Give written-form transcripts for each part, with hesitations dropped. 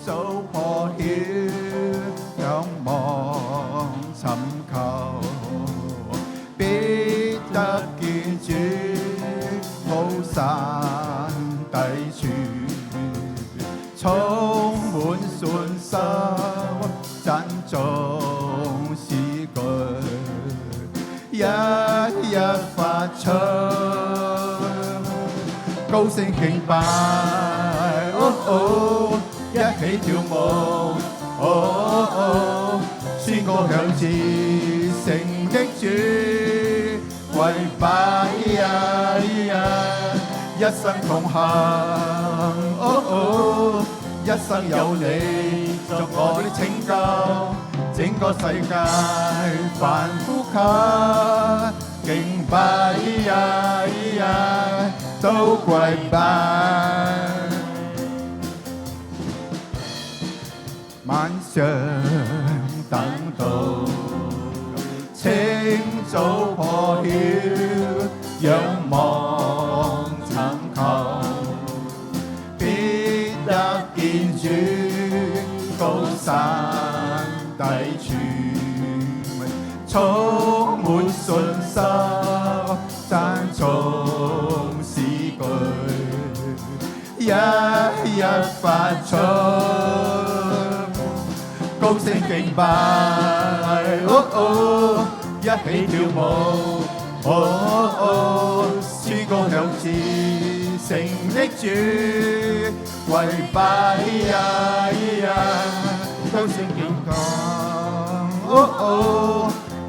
早破曉，仰望尋求，必得見主高山低處，充滿信心，珍重詩句，一一發出，高聲敬拜，一起跳舞，宣歌響徹城的主，跪拜一生同行，一生有你作我的拯救，整個世界凡呼吸敬拜都跪拜。晚上等到清早破曉，仰望尋求，必得見主高山低處，充滿信心，讚頌詩句，一一發出，高聲敬拜，一起跳舞，宣歌響徹城的主，跪拜高聲敬拜，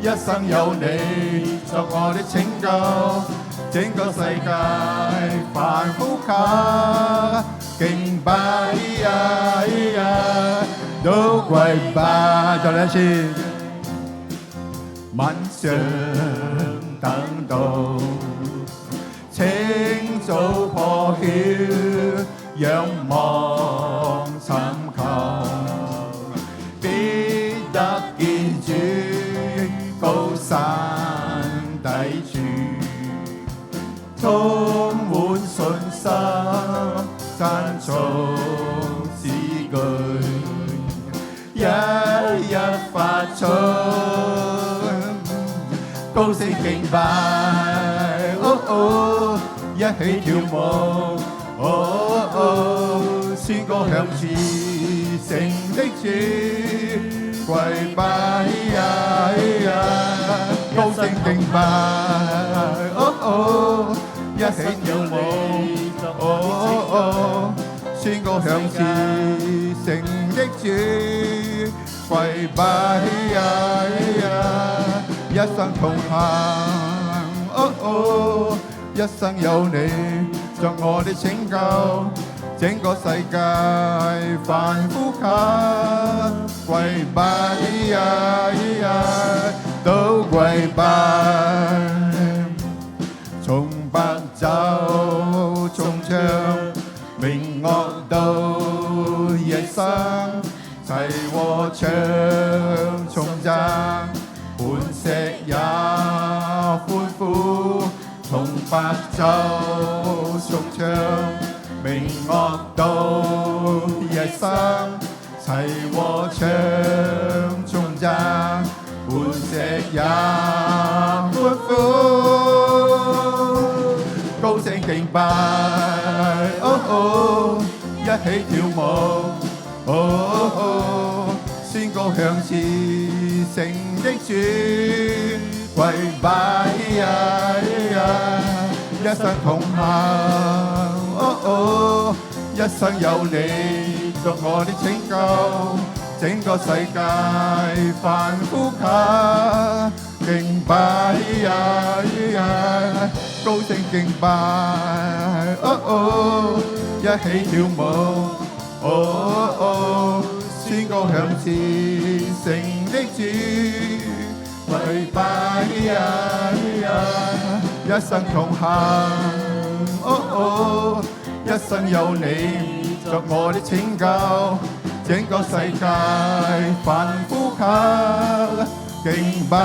一生有你作我的拯救，整個世界凡呼吸敬拜都跪拜。再嚟一次，晚上等到清早破曉，仰望尋求，必得見主高山低處，充滿信心，讚頌詩句，一一發出，高聲敬拜，一起跳舞，宣歌響徹城的主，跪拜高聲敬拜，一起跳舞，宣歌響徹城的主，跪拜一生同行，一生有你作我的拯救，整個世界凡呼吸跪拜都跪拜，從白晝從唱明樂到夜深，齊和唱頌讚，磐石也歡呼，從白晝從唱明樂到夜深，齊和唱頌讚，磐石也歡呼，高聲敬拜，一起跳舞，宣歌響徹城的主，跪拜一生同行，一生有你作我的拯救，整個世界凡呼吸敬拜高聲敬拜，一起跳舞，宣歌響徹城的主，跪拜一生同行，一生有你作我的拯救，整個世界凡呼吸敬拜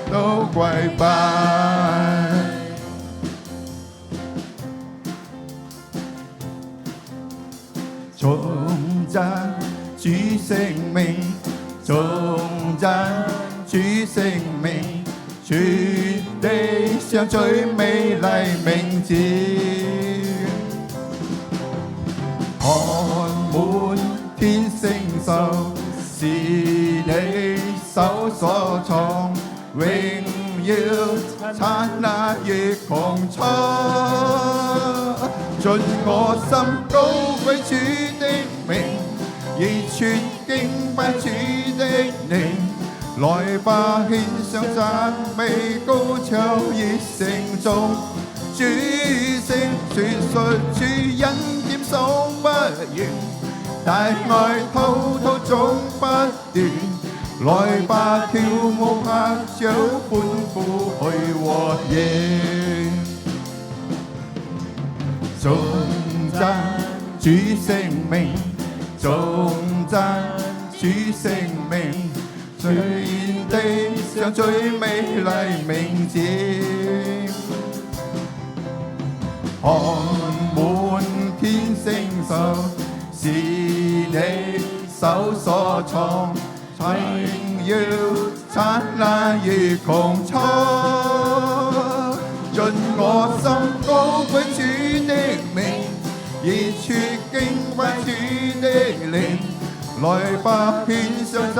都跪拜。頌讚主聖名，頌讚主聖名，全地上最美麗名字，看滿天星宿，是你手所創，榮耀燦爛如穹蒼，盡我心高舉主的名，熱切敬拜主的靈，來吧獻上讚美高唱熱誠中，主聖傳述主恩典數不完，大愛滔滔總不斷，來吧跳舞拍掌歡呼去和應，頌讚主聖名，頌讚主聖名，全地上最美麗名字，看滿天星宿，是你手所創，榮耀燦爛如穹蒼，盡我心高舉主的名，熱切敬拜主的靈，來吧獻上讚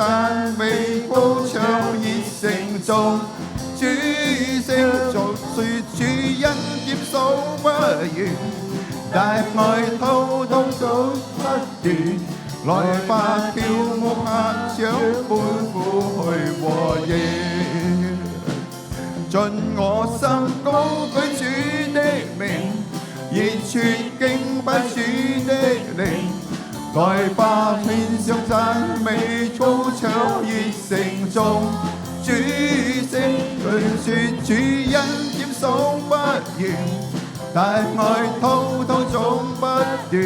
美高唱熱誠中，主聖述主恩典數不完，大愛滔滔總不斷，來吧跳舞拍掌歡呼去和應，盡我心高舉主的名，熱切敬拜主的靈，來吧獻上讚美高唱熱誠中，主聖述主恩典數不完，大愛滔滔總不斷，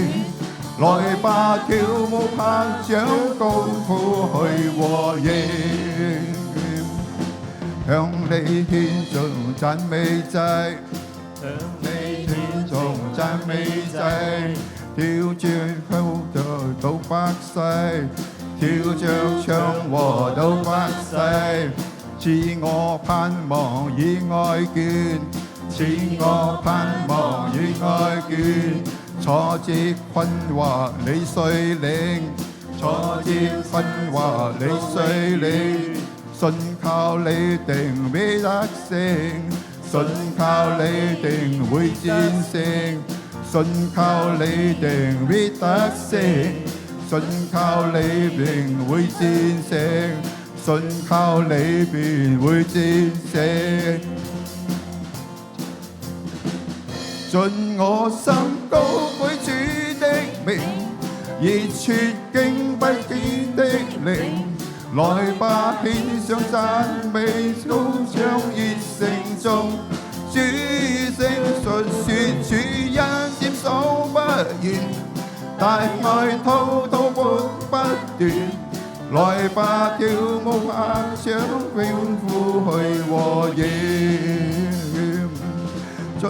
來吧跳舞拍掌高呼去和應，向你獻上讚美祭，向你獻上讚美祭，跳着口到百世，跳着唱和到百世，賜我盼望與愛眷，賜我盼望與愛眷，挫折困惑你遂領，挫折困惑你遂領，信靠你定必得勝，信靠你定會戰勝，信靠你定必得勝，信靠你定會戰勝，信靠你便會戰勝，盡我心高舉主的名，熱切敬拜主的靈，來吧獻上讚美高唱熱誠中，主聖述說主恩典數不完，大愛滔滔永不斷，來吧跳舞拍掌歡呼去和應，盡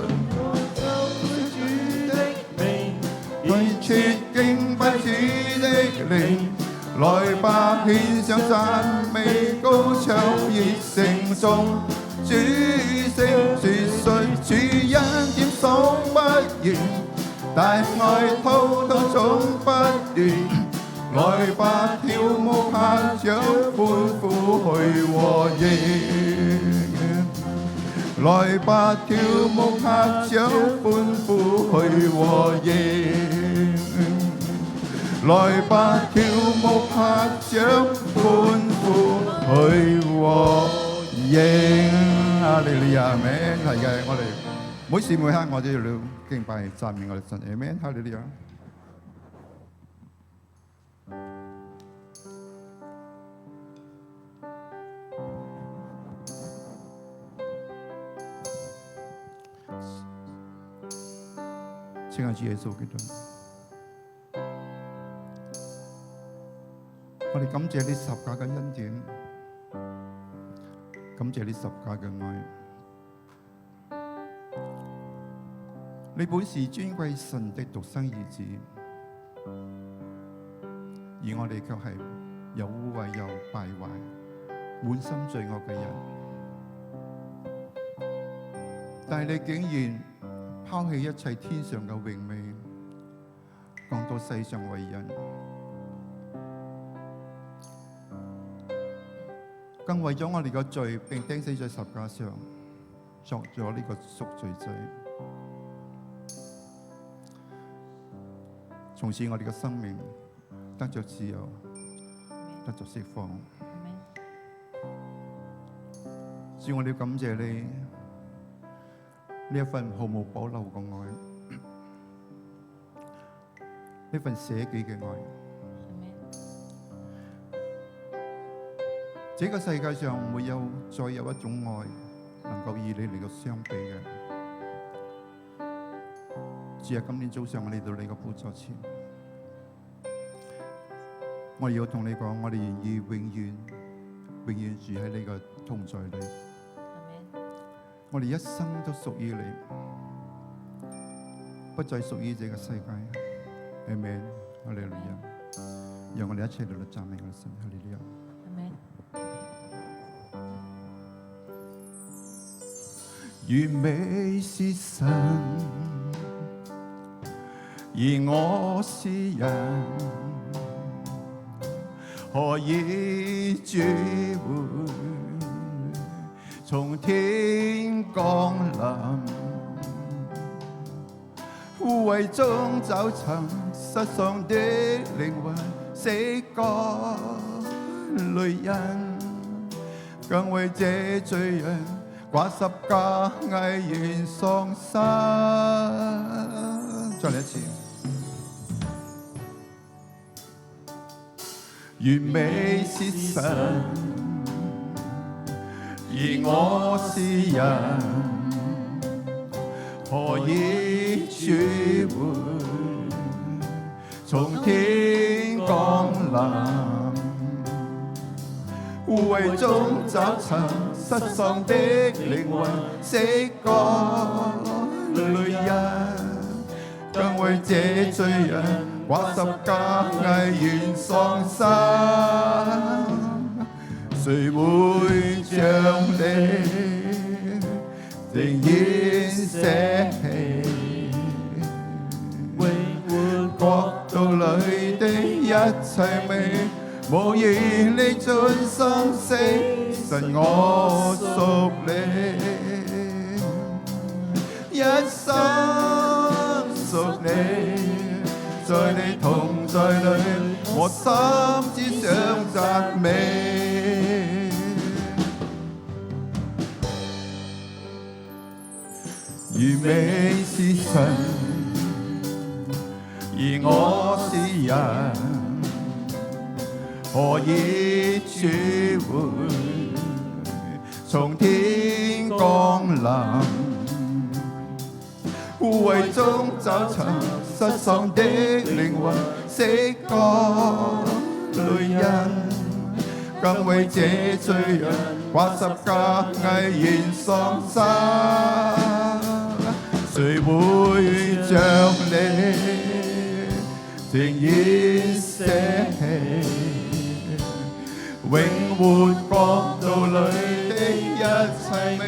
熱切敬拜主的靈，來吧獻上讚美高唱熱誠中，主聖述主恩典數不完，大愛滔滔總不斷，來吧跳舞拍掌歡呼去和應，來吧跳舞拍掌歡呼去和應，來吧跳舞拍掌歡呼去和應。哈利路亞，阿們。係嘅，我哋每時每刻我都要敬拜讚美我哋神，阿們。哈利路亞。親愛主耶穌基督，我哋感謝你十架嘅恩典，感謝你十架嘅愛。你本是尊貴神的獨生兒子，而我哋卻係又污穢又敗壞、滿心罪惡嘅人。但係你竟然拋棄一切天上嘅榮美，降到世上為人，更為咗我哋嘅罪，並釘死在十架上，作咗呢個贖罪祭。從此我哋嘅生命得着自由，得着釋放。主，我哋感謝你呢一份毫無保留嘅愛，呢份捨己嘅愛。這個世界上沒有再有一種愛能夠與你嚟到相比嘅。主啊，今天早上我嚟到你嘅寶座前，我要同你講，我哋願意永遠住喺你嘅同在裏。我哋一生都屬於你，不再屬於這個世界。阿們，哈利路亞。讓我哋一齊嚟到讚美我哋神，哈利路亞。完美是神，而我是人，何以主會從天降臨？污穢中找尋失喪的靈魂，死過淚人，更為這罪人掛十架危然喪生。再嚟一次。完美是神，而我是人，何以主會從天降臨？污穢中找尋失喪的靈魂，死過淚人，更為這罪人掛十架危然喪生。誰會像你情願捨棄永活國度裏的一切美？無言你盡生死，神我屬你，一生屬你，在你同在裏，我心只想讚美。完美是神，而我是人，何以主會從天降臨？污穢中找尋失喪的靈魂，死過淚人，更為這罪人掛十架危然喪生。誰會像你情願捨棄永活國度裏的一切美？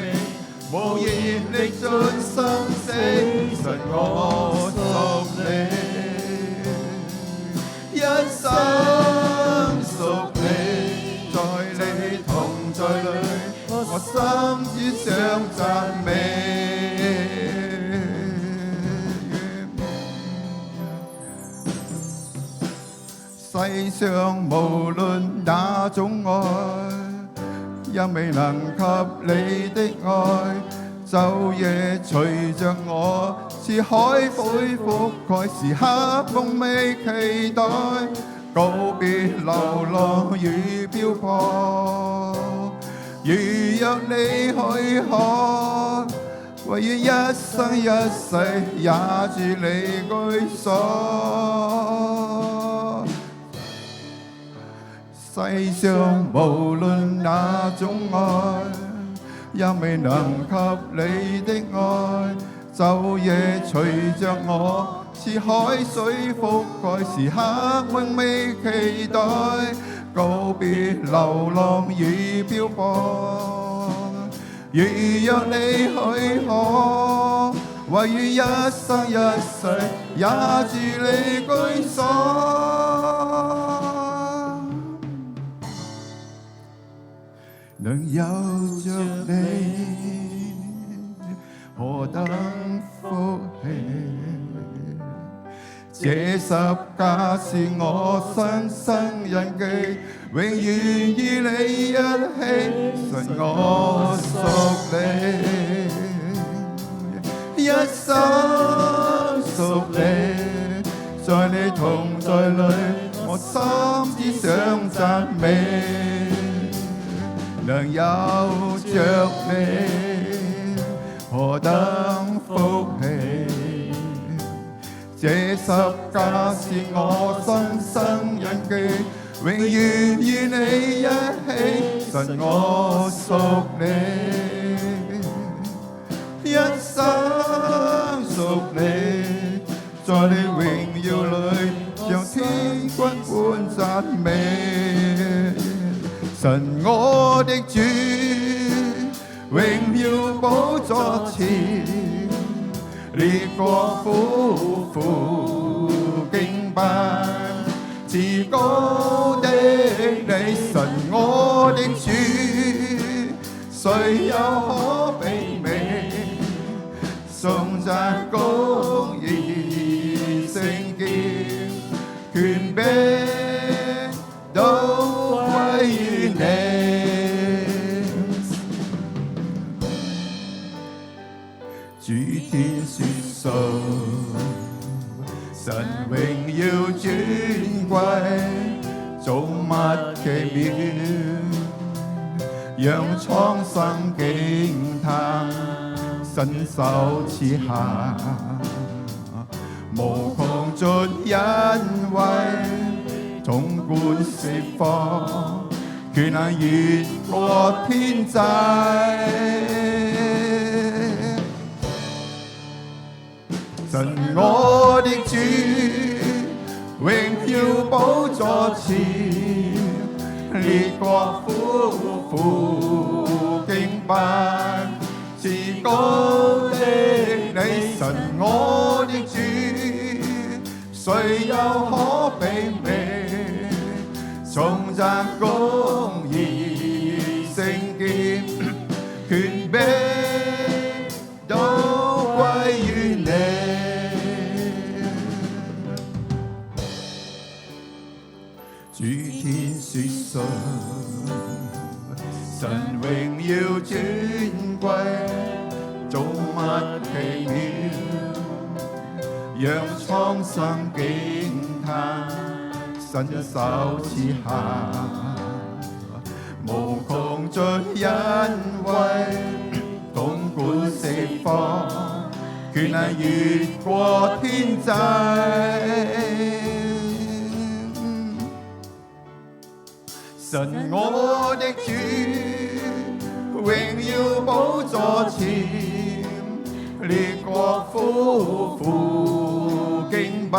無言力盡生死，神我屬你，一生屬你，在你同在裏，我心只想讚美。世上無論哪種愛，也未能及你的愛。晝夜隨着我，似海灰覆蓋，時刻夢寐期待，告別流浪與漂泊。如若你許可，唯願一生一世也住你居所。世上無論哪種愛，也未能及你的愛。晝夜隨着我，似海水覆蓋，時刻永未期待，告別流浪與漂泊。如若你許可，唯願一生一世也住你居所。能有着你，何等福氣！這十架是我新生印記，永遠與你一起，神我屬你，一生屬你，在你同在裏，我心只想讚美。能有着你，何等福氣！這十架是我新生印記，永遠與你一起，神我屬你，一生屬你，在你榮耀裏，像天軍般讚美。神我的主，榮耀寶座前，列國夫婦敬拜，至高的你，神我的主，誰又可媲美？頌讚公義聖潔，權柄都歸於你。主天說數，神榮耀尊貴，造物奇妙，讓蒼生驚歎，伸手賜下，無窮盡恩惠，統管釋放，權能越過天際。神我的主，榮耀寶座前，列國夫婦敬拜，至高的你，神我的主，誰又可媲美？頌讚公義聖潔，權柄都歸於你。主天說數，神榮耀尊貴，造物奇妙，讓蒼生驚歎，伸手賜下，無窮盡恩惠，統管釋放，權能越過天際。神我的主，榮耀寶座前，列國夫婦敬拜，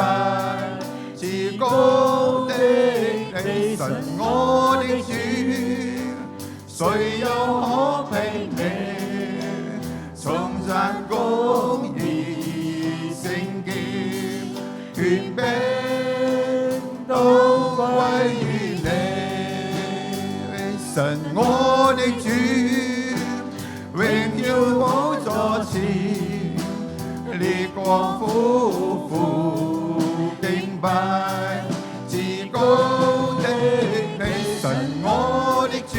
至高的你，神我的主，誰又可媲美？頌讚公義聖潔，權柄都歸於你。神我的主，榮耀寶座前，列國夫婦敬拜，至高的你，神我的主，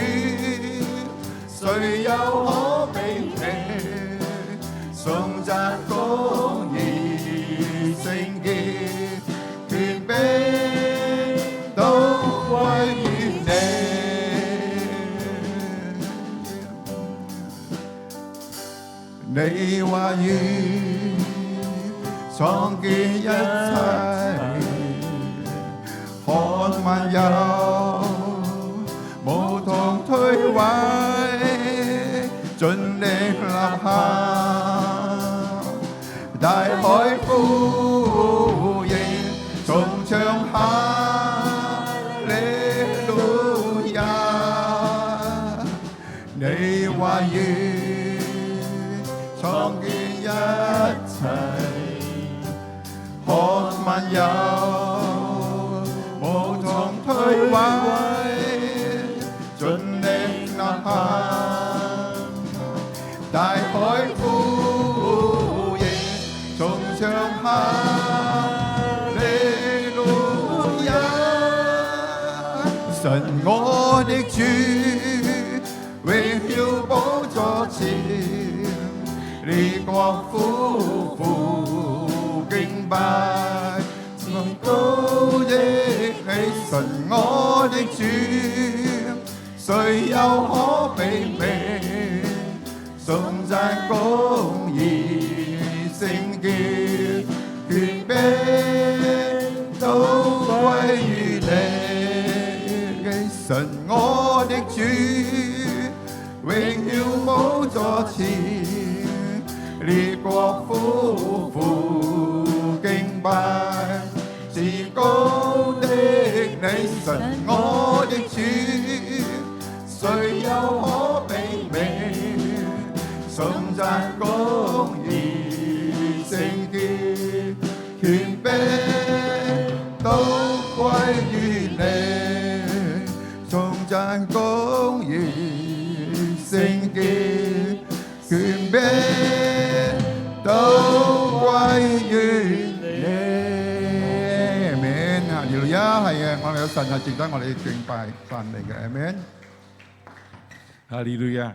誰又可媲美？頌讚公義聖潔，權柄都歸於你。你話語創建一切，看萬有無同退位，盡力立下，有，無從退位，盡力吶喊，大海呼應，從上下。神我的主，榮耀寶座前，列國夫婦敬拜，崇高的你，神我的主，誰又可媲美？頌讚公義聖潔，權柄都歸於你。神我的主，榮耀寶座前，列國夫婦敬拜，至高的你，神我的主，誰又可媲美？頌讚公義聖潔，權柄都歸於你。頌讚公義聖潔，權柄都歸於你。阿們，哈利路亞，係嘅，我哋有神係值得我哋敬拜讚美嘅，阿們。哈利路亞，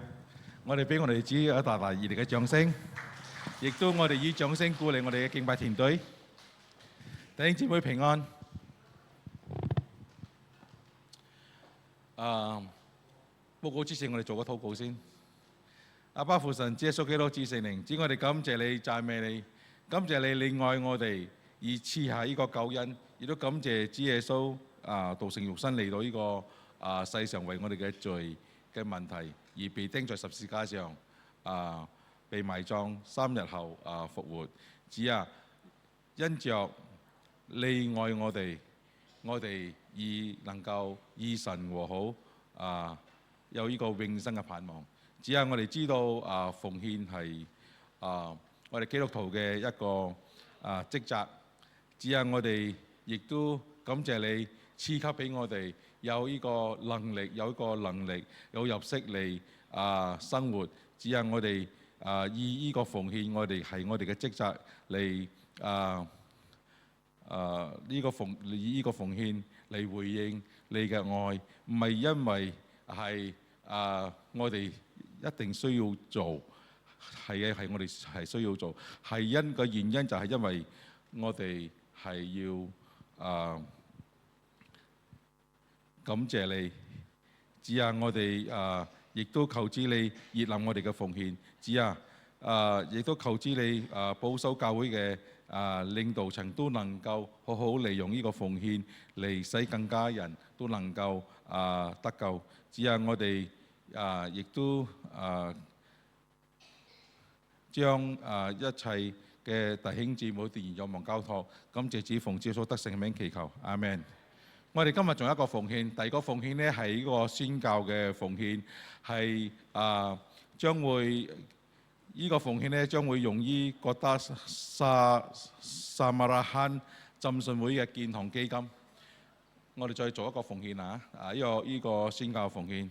我哋俾我哋主一大大熱烈嘅掌聲，亦都我哋以掌聲鼓勵我哋嘅敬拜團隊。弟兄姊妹平安。報告之前，我哋做個禱告先。阿爸父神，主耶穌基督，主聖靈，主我哋感謝你，讚美你，感謝你，你愛我哋而賜下呢個救恩，亦都感謝主耶穌道成肉身嚟到呢個世上為我哋嘅罪嘅問題而被釘在十字架上，被埋葬，3日後復活。主啊，因着你愛我哋，我哋而能夠與神和好，有呢個永生嘅盼望。只係我哋知道奉獻係我哋基督徒嘅一個職責。只係我哋亦都感謝你賜給俾我哋有呢個能力，有入息嚟生活。只係我哋以呢個奉獻，我哋係我哋嘅職責嚟呢個奉獻嚟回應你嘅愛，唔係因為係我哋一定需要做，係我哋係需要做，係個原因就係因為我哋係要感謝你。只係我哋亦都求知你悅納我哋嘅奉獻。只係亦都求知你保守教會嘅領導層都能夠好好利用呢個奉獻嚟使更加人都能夠得救。只係我哋亦都將一切嘅弟兄姊妹團有望交託，感謝主奉主耶穌得勝名祈求，阿們。我哋今日仲有一個奉獻，第二個奉獻呢係呢個宣教嘅奉獻，係將會呢個奉獻呢將會用於哥打撒馬拉罕浸信會嘅建堂基金。我哋再做一個奉獻呢個宣教奉獻。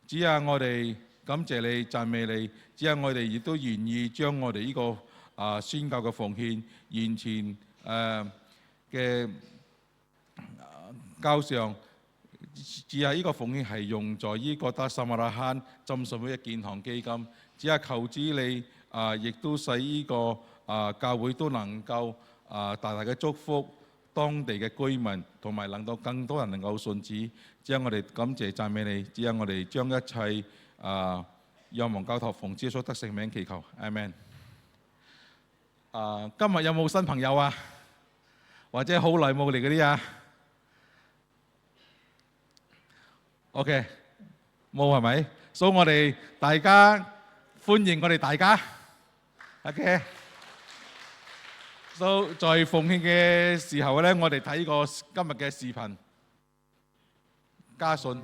只係我哋感謝你，讚美你。只係我哋亦都願意將我哋呢個宣教嘅奉獻完全嘅交上。只係呢個奉獻係用在呢個哥打撒馬拉罕浸信會嘅建堂基金。只係求主你亦都使呢個教會都能夠大大嘅祝福當地嘅居民，同埋令到更多人能夠信主。只係我哋感謝讚美你。只係我哋將一切仰望交託奉主耶穌得勝名祈求，阿們。今日有冇新朋友啊？或者好耐冇嚟嗰啲啊？OK， 冇係咪？所以我哋大家歡迎我哋大家。OK， 所以在奉獻嘅時候咧，我哋睇個今日嘅視頻家信。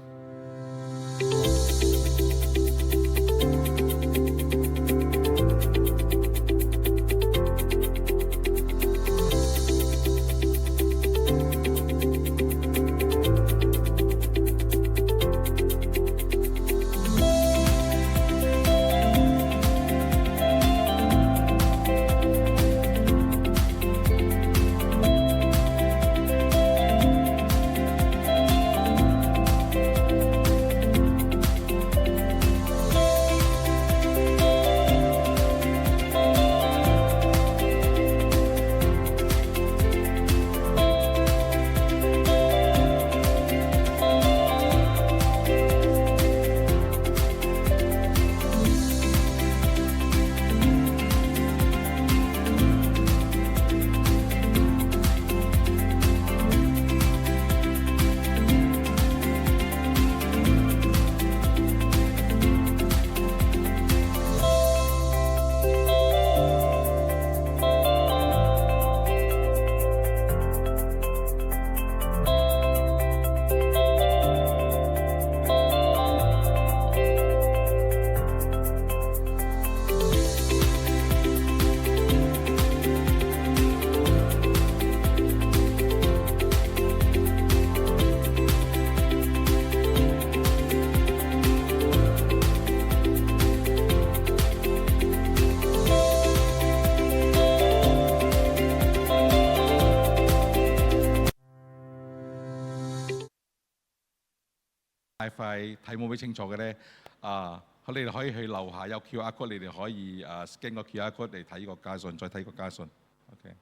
WiFi 睇冇咩清楚嘅咧，你哋可以去樓下有 QR code，你哋可以scan 個 QR code 嚟睇個家信，再睇個家信。OK。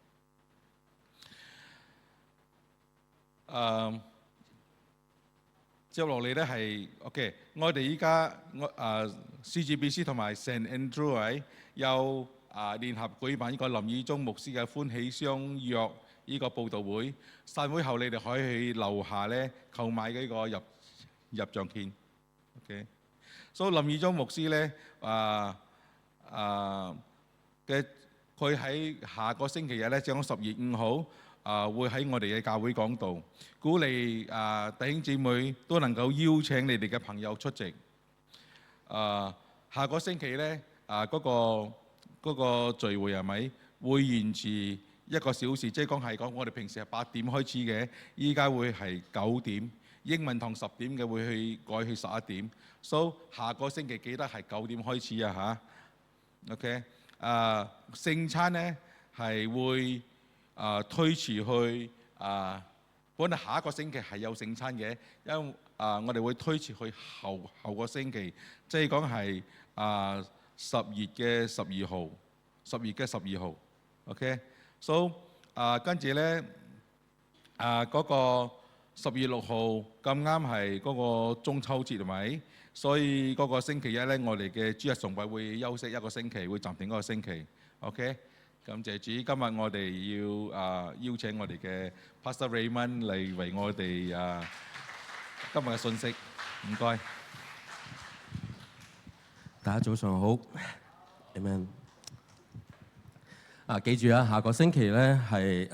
接落嚟咧係 OK， 我哋依家CGBC 同埋 St Andrew 有聯合舉辦呢個林義忠牧師嘅歡喜相約呢個佈道會。散會後你哋可以去樓下咧購買呢個入場券。OK， 所以林義忠牧師咧佢喺下個星期日咧，即係10月5號。會喺我哋嘅教會講道，鼓勵弟兄姊妹都能夠邀請你哋嘅朋友出席。下個星期咧，嗰個聚會係咪會延遲1個小時？即係講我哋平時係8點開始嘅，依家會係9點。英文堂10點嘅會改去11點。所以下個星期記得係9點開始啊嚇。OK， 聖餐咧係會推遲去本來下一個星期係有聖餐嘅，因為我哋會推遲去後個星期，即係講係10月嘅12號。OK， so 跟住咧嗰個10月6號咁啱係嗰個中秋節係咪？所以嗰個星期一咧，我哋嘅主日崇拜會休息1個星期，會暫停1個星期。OK。感謝主，今日我哋要邀請我哋嘅 Pastor Raymond 嚟為我哋今日嘅信息，唔該。大家早上好 ，Amen。記住啊，下個星期咧係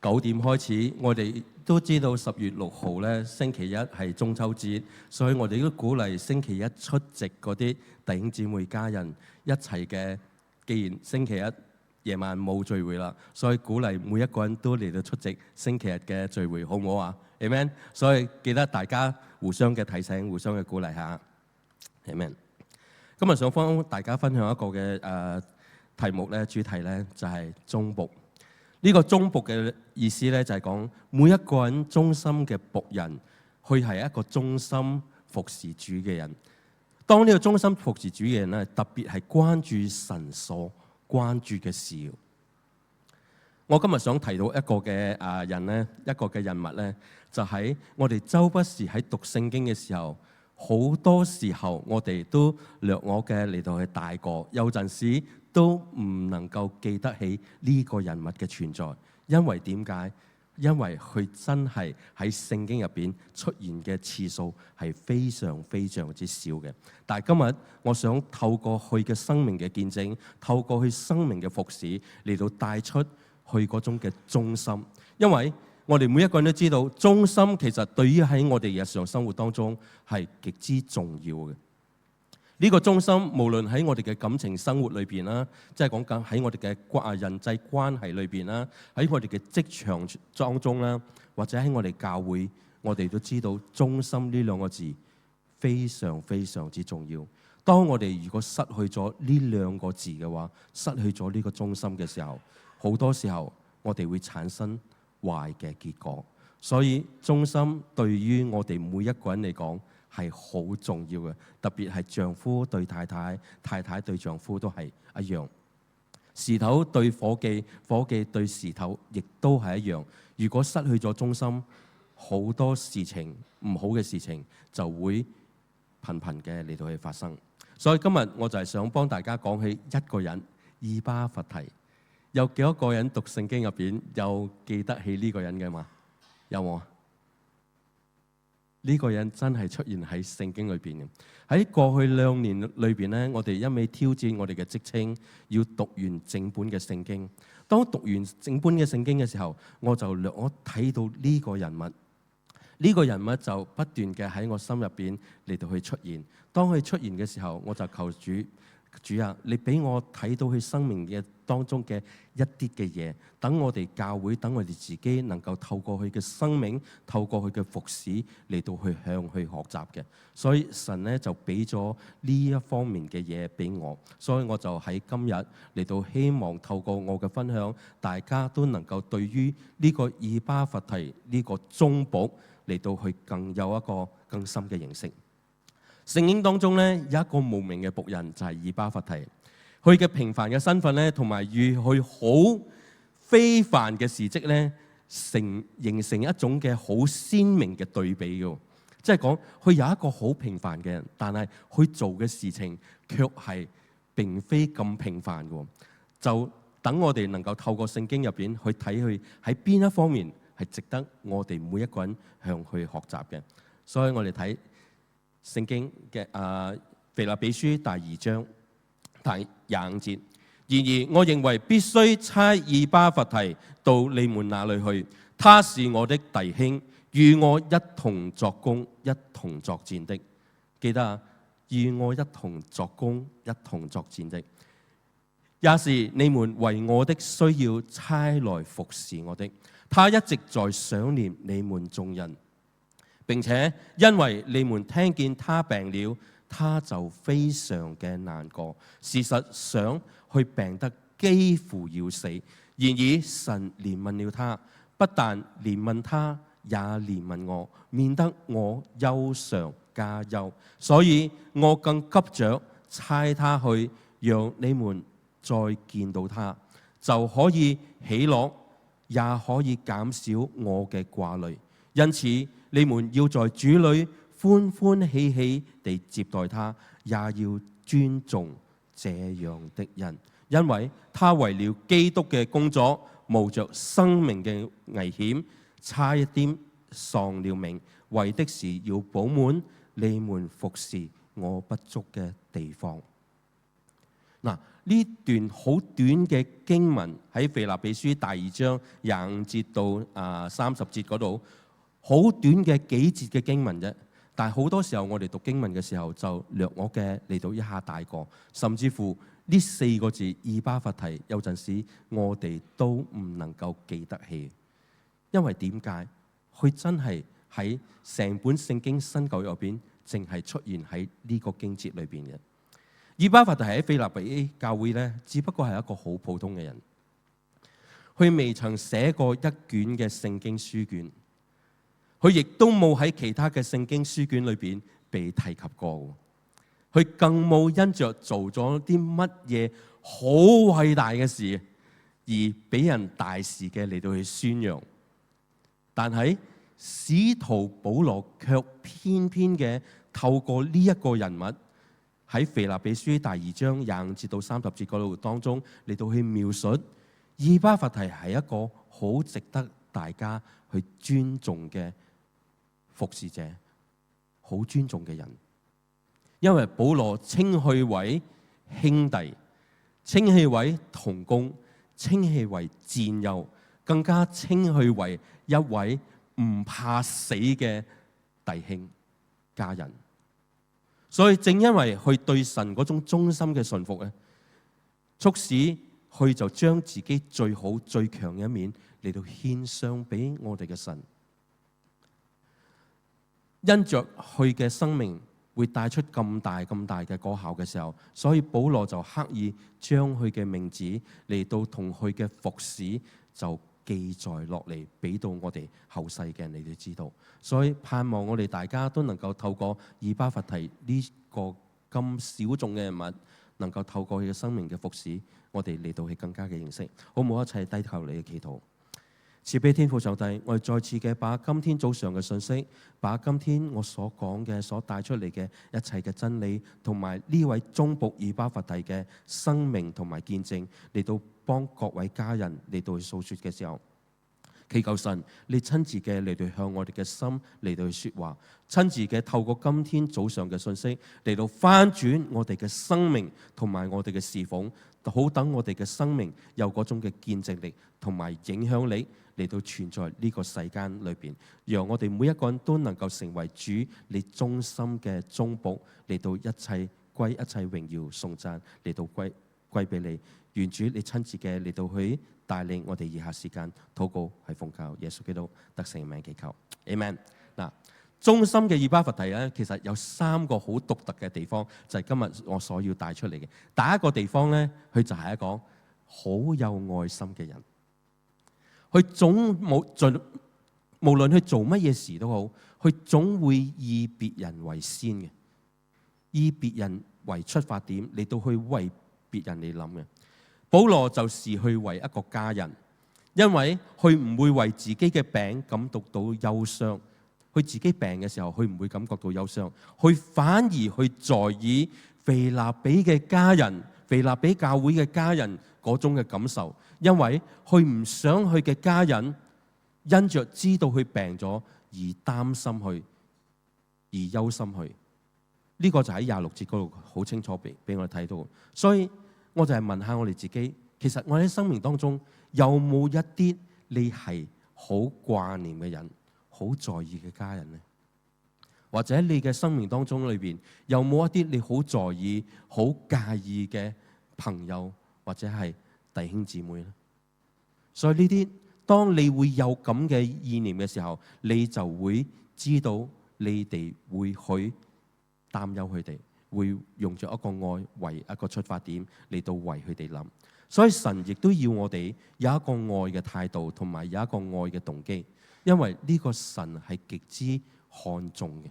9點開始，我哋都知道10月6號咧星期一係中秋節，所以我哋都鼓勵星期一出席嗰啲弟兄姊妹家人一齊嘅。既然星期一夜晚冇聚會啦，所以鼓勵每一個人都嚟到出席星期日嘅聚會，好唔好啊 ？Amen。所以記得大家互相嘅提醒，互相嘅鼓勵下 ，Amen。今日想幫大家分享一個嘅題目咧，主題咧就係忠僕。呢個忠僕嘅意思咧就係講每一個人忠心嘅僕人，佢係一個忠心服侍主嘅人。當呢個忠心服侍主嘅人咧，特別係關注神所關注嘅事。我今日想提到一個嘅人咧，一個嘅人物咧，就喺我哋周不時喺讀聖經嘅時候，好多時候我哋都略我嘅嚟到去大過，有陣時都唔能夠記得起呢個人物嘅存在，因為點解？因為佢真係喺聖經入邊出現嘅次數係非常非常之少嘅。但係今日我想透過佢嘅生命嘅見證，透過佢生命嘅服侍嚟到帶出佢嗰種嘅忠心。因為我哋每一個人都知道，忠心其實對於喺我哋日常生活當中係極之重要嘅。呢個忠心，無論喺我哋嘅感情生活裏邊啦，即係講緊喺我哋嘅人際關係裏邊啦，喺我哋嘅職場當中啦，或者喺我哋教會，我哋都知道忠心呢2個字非常非常之重要。當我哋如果失去咗呢2個字嘅話，失去咗呢個忠心嘅時候，好多時候我哋會產生壞嘅結果。所以忠心對於我哋每一個人嚟講係好重要嘅，特別係丈夫對太太，太太對丈夫都係一樣。時頭對夥計，夥計對時頭亦都係一樣。如果失去咗忠心，好多事情唔好嘅事情就會頻頻嘅嚟到去發生。所以今日我就係想幫大家講起一個人，以巴弗提。有幾多個人讀聖經入邊有記得起呢個人嘅嘛？有冇啊？呢個人真係出現喺聖經裏邊嘅。喺過去2年裏邊咧，我哋一味挑戰我哋嘅職稱，要讀完整本嘅聖經。當讀完整本嘅聖經嘅時候，我睇到呢個人物，呢個人物就不斷嘅喺我心入邊嚟到去出現。當佢出現嘅時候，我就求主主啊，你俾我睇到佢生命嘅當中嘅一啲嘅嘢，等我哋教會，等我哋自己能夠透過佢嘅生命，透過佢嘅服侍嚟到去向佢學習嘅。所以神咧就俾咗呢一方面嘅嘢俾我，所以我就喺今日嚟到希望透過我嘅分享，大家都能夠對於呢個以巴弗提呢個忠僕嚟到去更有一個更深嘅認識。聖經當中咧有一個無名嘅僕人就係以巴弗提，佢嘅平凡嘅身份咧，同埋與佢好非凡嘅事蹟咧，形成一種嘅好鮮明嘅對比嘅。即係講佢有一個好平凡嘅人，但係佢做嘅事情卻係並非咁平凡嘅。就等我哋能夠透過聖經入邊去睇佢喺邊一方面係值得我哋每一個人向佢學習嘅。所以我哋睇聖經嘅腓立比書第2章第25節。然而我認為必須差以巴弗提到你們那裏去，他是我的弟兄，與我一同作工，一同作戰的。記得啊，與我一同作工，一同作戰的，也是你們為我的需要差來服侍我的。他一直在想念你們眾人，並且因為你們聽見他病了，他就非常嘅難過。事實上，佢病得幾乎要死。然而神憐憫了他，不但憐憫他，也憐憫我，免得我憂上加憂。所以我更急着差他去，讓你們再見到他，就可以喜樂，也可以減少我嘅掛慮。因此你們要在主裏歡歡喜喜地接待他，也要尊重這樣的人，因為他為了基督嘅工作，冒着生命嘅危險，差一點喪了命，為的是要補滿你們服侍我不足嘅地方。嗱，呢段好短嘅經文喺腓立比書第2章25節到30節嗰度，好短嘅幾節嘅經文啫。但係好多時候我哋讀經文嘅時候就略我嘅嚟到一下大過，甚至乎呢4個字以巴弗提有陣時我哋都唔能夠記得起，因為點解？佢真係喺成本聖經新舊入邊，淨係出現喺呢個經節裏邊嘅。以巴弗提喺腓立比教會咧，只不過係一個好普通嘅人，佢未曾寫過一卷嘅聖經書卷。佢亦都冇喺其他嘅聖經書卷裏邊被提及過，佢更冇因着做咗啲乜嘢好偉大嘅事而俾人大肆嘅嚟到去宣揚。但係使徒保羅卻偏偏嘅透過呢一個人物喺腓立比書第2章25節到30節嗰度當中嚟到去描述以巴弗提係一個好值得大家去尊重嘅服侍者，好尊重嘅人。因為保羅稱佢為兄弟，稱佢為同工，稱佢為戰友，更加稱佢為一位唔怕死嘅弟兄家人。所以正因為佢對神嗰種忠心嘅順服咧，促使佢就將自己最好最強嘅一面嚟到獻上俾我哋嘅神。因着佢嘅生命會帶出咁大嘅果效嘅時候，所以保羅就刻意將佢嘅名字嚟到同佢嘅服侍就記載落嚟，俾到我哋後世嘅人嚟到知道。所以盼望我哋大家都能夠透過以巴弗提呢個咁小眾嘅人物，能夠透過佢嘅生命嘅服侍，我哋嚟到去更加嘅認識。好唔好一齊低頭嚟嘅祈禱？慈悲天父上帝，我哋再次嘅把今天早上嘅信息，把今天我所講嘅、所帶出嚟嘅一切嘅真理，同埋呢位忠僕以巴弗提嘅生命同埋見證，嚟到幫各位家人嚟到去訴說嘅時候，祈求神你親自嘅嚟到向我哋嘅心嚟到去說話，親自嘅透過今天早上嘅信息嚟到翻轉我哋嘅生命同埋我哋嘅侍奉，好等我哋嘅生命有嗰種嘅見證力同埋影響力嚟到存在呢個世間裏邊，讓我哋每一個人都能夠成為主你忠心嘅忠僕，嚟到一切歸一切榮耀頌讚嚟到歸俾你。願主你親自嘅嚟到去帶領我哋以下時間禱告，係奉靠耶穌基督得勝名祈求 Amen。 嗱，中心嘅以巴弗提咧，其實有3個好獨特嘅地方，就係今日我所要帶出嚟嘅。第一個地方咧，佢就係一個好有愛心嘅人，佢總無論佢做乜嘢事都好，佢總會以別人為先嘅，以別人為出發點嚟到去為別人嚟諗嘅。保羅就視佢為一個家人，因為佢唔會為自己嘅病感到憂傷。佢自己病嘅時候，佢唔會感覺到憂傷，佢反而去在意腓立比嘅家人、腓立比教會嘅家人嗰種嘅感受，因為佢唔想佢嘅家人因着知道佢病咗而擔心佢，而憂心佢。呢個就喺26節嗰度好清楚俾我哋睇到。所以我就係問下我哋自己，其實我喺生命當中有冇一啲你係好掛念嘅人，好在意嘅家人呢？或者你嘅生命當中裏邊有冇一啲你好在意、好介意嘅朋友或者係弟兄姊妹呢？所以呢啲，當你會有咁嘅意念嘅時候，你就會知道你哋會去擔憂佢哋，會用咗一個愛為一個出發點嚟到為佢哋諗。所以神亦都要我哋有一個愛嘅態度，同埋有一個愛嘅動機。因為呢個神係極之看重嘅，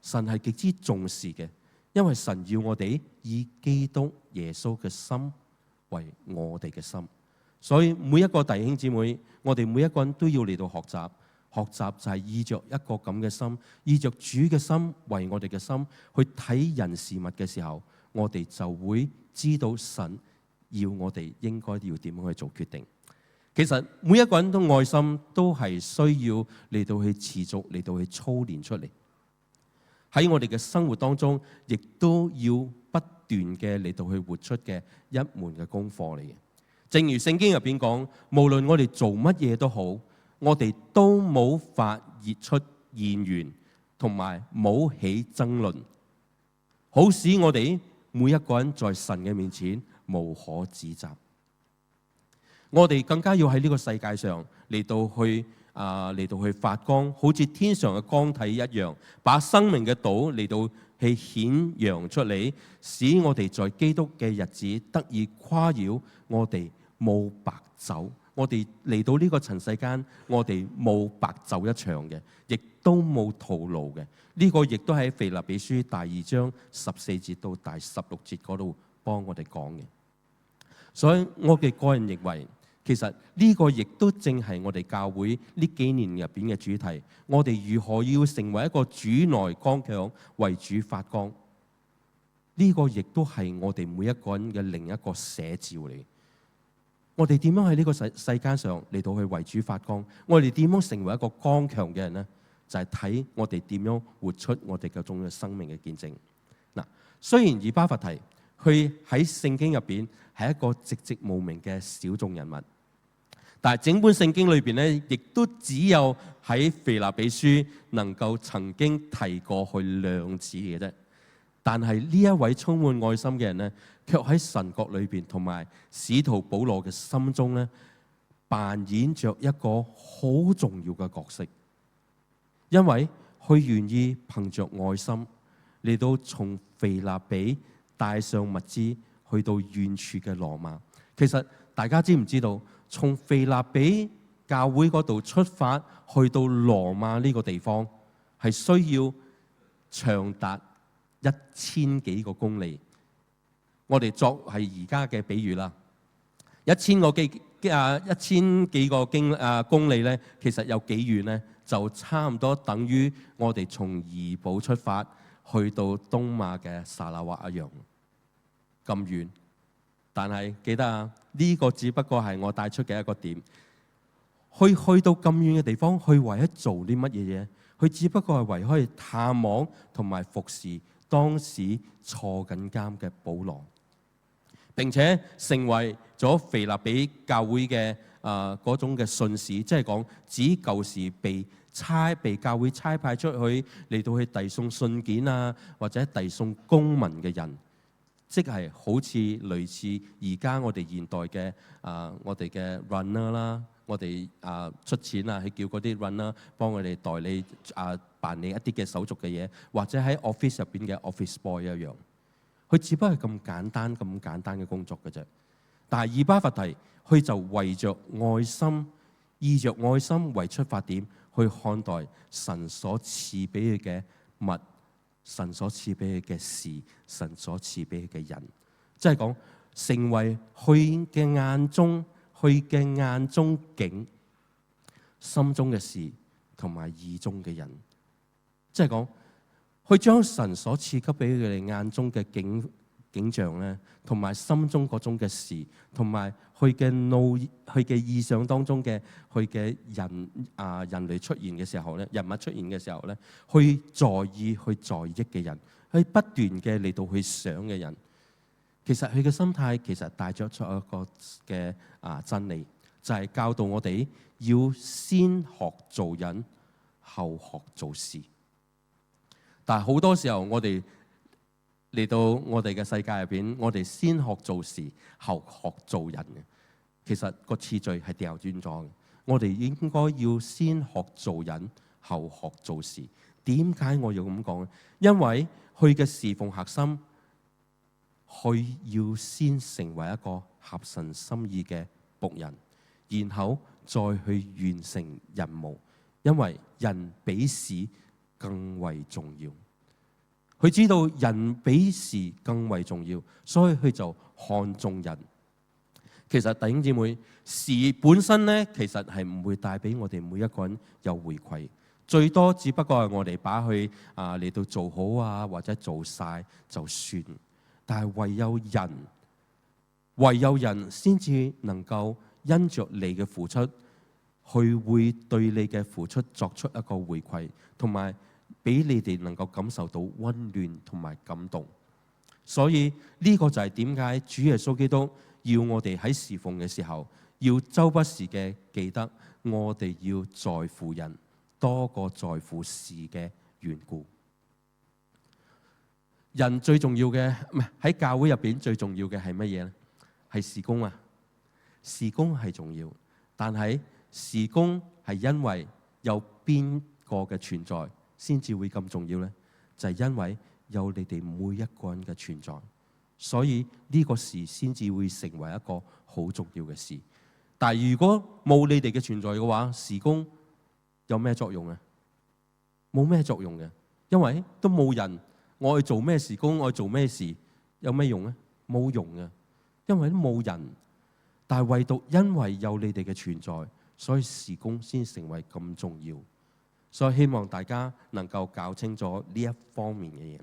神係極之重視嘅。因為神要我哋以基督耶穌嘅心為我哋嘅心，所以每一個弟兄姊妹，我哋每一個人都要嚟到學習。學習就係依着一個咁嘅心，依着主嘅心為我哋嘅心去睇人事物嘅時候，我哋就會知道神要我哋應該要點樣去做決定。其實每一個人都愛心都係需要嚟到去持續嚟到去操練出嚟，喺我哋嘅生活當中，亦都要不斷嘅嚟到去活出嘅一門嘅功課嚟嘅。正如聖經入邊講，無論我哋做乜嘢都好，我哋都冇法熱出怨言，同埋冇起爭論，好使我哋每一個人在神嘅面前無可指責。我哋更加要喺呢個世界上嚟到去發光，好似天上嘅光體一樣，把生命嘅道嚟到去顯揚出嚟，使我哋在基督嘅日子得以誇耀。我哋冇白走，我哋嚟到呢個塵世間，我哋冇白走一場嘅，亦都冇徒勞嘅。呢個亦都喺腓立比書第2章14節到第16節嗰度幫我哋講嘅。所以我嘅個人認為，其實呢個亦都正係我哋教會呢幾年入邊嘅主題。我哋如何要成為一個主內剛強，為主發光？呢個亦都係我哋每一個人嘅另一個寫照嚟。我哋點樣喺呢個世間上嚟到去為主發光？我哋點樣成為一個剛強嘅人呢？就係睇我哋點樣活出我哋嗰種嘅生命嘅見證。嗱，雖然以巴弗提佢喺聖經入邊係一個寂寂無名嘅小眾人物，但係整本聖經裏邊咧，亦都只有喺腓立比書能夠曾經提過去2次嘅啫。但係呢一位充滿愛心嘅人咧，卻喺神國裏邊同埋使徒保羅嘅心中咧，扮演着一個好重要嘅角色。因為佢願意憑着愛心嚟到從腓立比帶上物資去到遠處嘅羅馬。其實大家知唔知道，從腓立比教會嗰度出發去到羅馬呢個地方，係需要長達1000幾個公里。我哋作係而家嘅比喻啦，1000幾個公里咧，其實有幾遠咧？就差唔多等於我哋從怡保出發去到東馬嘅砂拉越一樣咁遠。但係記得啊，呢個只不過係我帶出嘅一個點。去到咁遠嘅地方，去為咗做啲乜嘢嘢？佢只不過係為咗去探望同埋服侍當時坐緊監嘅保羅，並且成為咗腓立比教會嘅嗰種嘅信使，即係講指舊時被教會差派出去嚟到去遞送信件啊，或者遞送公文嘅人，即係好似類似而家我哋現代嘅我哋嘅 runner 啦，我哋出錢啊去叫嗰啲 runner 幫我哋代理辦理一啲嘅手續嘅嘢，或者喺 office 入邊嘅 office boy 一樣，佢只不過係咁簡單嘅工作嘅啫。但係以巴弗提，佢就為着愛心，以着愛心為出發點去看待神所賜俾佢嘅物，神所賜俾佢嘅事，神所賜俾佢嘅人，即係講成為佢嘅眼中景，心中嘅事同埋意中嘅人，即係講佢將神所賜給俾佢哋眼中嘅景象咧，同埋心中嗰種嘅事，同埋佢嘅意象當中嘅佢嘅人類出現嘅時候咧，人物出現嘅時候咧，去在意去在意嘅人，去不斷嘅嚟到去想嘅人，其實佢嘅心態其實帶咗出一個嘅真理，就係教導我哋要先學做人，後學做事。但係好多時候我哋嚟到我哋嘅世界入邊，我哋先學做事，後學做人嘅。其實個次序係掉轉咗嘅。我哋應該要先學做人，後學做事。點解我要咁講呢？因為佢嘅侍奉核心，佢要先成為一個合神心意嘅僕人，然後再去完成任務。因為人比事更為重要。佢知道人比事更為重要，所以佢就看重人。其實弟兄姊妹，事本身咧，其實係唔會帶俾我哋每一個人有回饋，最多只不過係我哋把佢嚟到做好啊，或者做晒就算。但係唯有人先至能夠因着你嘅付出，佢會對你嘅付出作出一個回饋，同埋俾你哋能夠感受到溫暖同埋感動。所以呢個就係點解主耶穌基督要我哋喺侍奉嘅時候，要周不時嘅記得我哋要在乎人多過在乎事嘅緣故。人最重要嘅，唔係喺教會入邊最重要嘅係乜嘢呢？係事工啊！事工係重要，但係事工係因為有邊個嘅存在先至會咁重要呢？就係因為有你哋每一個人嘅存在，所以呢個事先至會成為一個好重要嘅事。但係如果冇你哋嘅存在嘅話，事工有咩作用啊？冇咩作用嘅，因為都冇人，我去做咩事工，我去做咩事，有咩用咧？冇用嘅，因為都冇人。但係唯獨因為有你哋嘅存在，所以事工先成為咁重要。所以希望大家能夠搞清楚呢一方面嘅嘢。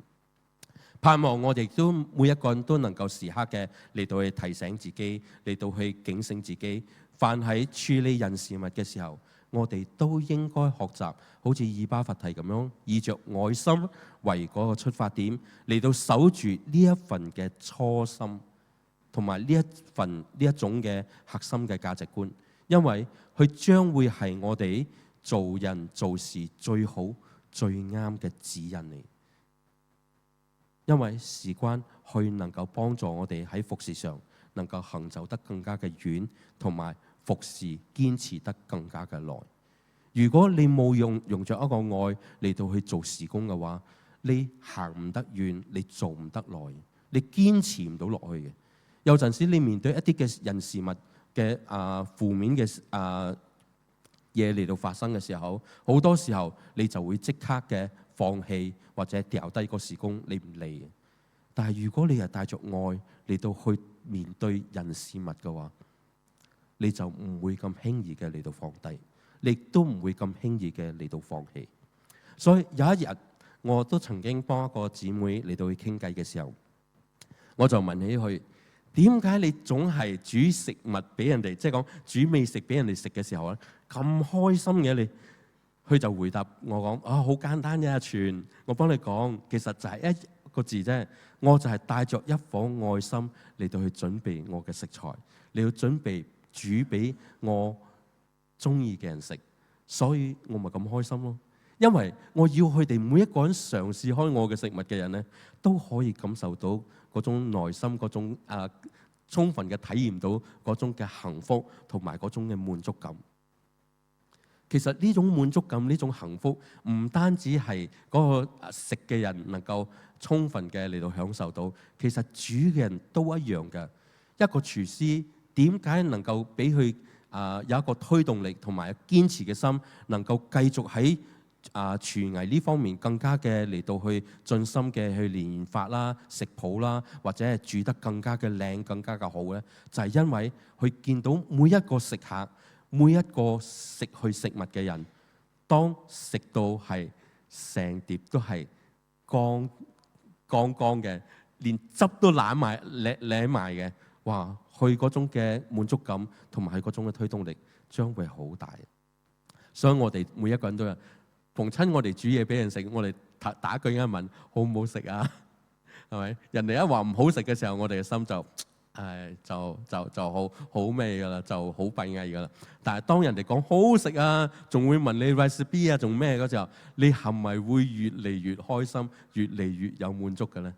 盼望我哋都每一個人都能夠時刻嘅嚟到去提醒自己，嚟到去警醒自己。凡喺處理人事物嘅時候，我哋都應該學習，好似以巴弗提咁樣，以着愛心為嗰個出發點，嚟到守住呢一份嘅初心，同埋呢一種嘅核心嘅價值觀，因為佢將會係我哋做人做事最好最啱嘅指引嚟。因為事關佢能夠幫助我哋喺服事上能夠行走得更加嘅遠，同埋服事堅持得更加嘅耐。如果你冇用着一個愛嚟到去做事工嘅話，你行唔得遠，你做唔得耐，你堅持唔到落去嘅。有陣時你面對一啲嘅人事物嘅負面嘅嘢嚟到發生嘅時候，好多時候你就會即刻嘅放棄或者掉低個事工，你唔嚟嘅。但係如果你係帶着愛嚟到去面對人事物嘅話，你就唔會咁輕易嘅嚟到放低，你都唔會咁輕易嘅嚟到放棄。所以有一日，我都曾經幫一個姊妹嚟到去傾偈嘅時候，我就問起佢：點解你總係煮食物俾人哋，即係講煮美食俾人哋食嘅時候咧，咁開心嘅你？佢就回答我講：好簡單嘅，全我幫你講，其實就係一個字啫。我就係帶着一顆愛心嚟到去準備我嘅食材，嚟到準備煮俾我中意嘅人食，所以我咪咁開心咯。因為我要佢哋每一個人嘗試開我嘅食物嘅人咧，都可以感受到嗰種內心嗰種充分嘅體驗到嗰種嘅幸福同埋嗰種嘅滿足感。其實呢種滿足感、呢種幸福，唔單止係嗰個食嘅人能夠充分嘅嚟到享受到，其實煮嘅人都一樣嘅。一個廚師點解能夠俾佢有一個推動力同埋堅持嘅心，能夠繼續喺廚藝呢方面更加嘅嚟到去盡心嘅去研發啦、食譜啦，或者係煮得更加嘅靚、更加嘅好咧，就係因為佢見到每一個食客、每一個食物嘅人，當食到係成碟都係乾嘅，連汁都攬埋嘅，哇！佢嗰種嘅滿足感同埋佢嗰種嘅推動力將會好大。所以我哋每一個人都有。逢親我哋煮嘢俾人食，我哋打句一問，好唔好食啊？係咪？人哋一話唔好食嘅時候，我哋嘅心就好味噶啦，就好閉翳噶啦。但係當人哋講好好食啊，仲會問你 recipe 啊，仲咩嗰時候，你係咪會越嚟越開心，越嚟越有滿足嘅咧？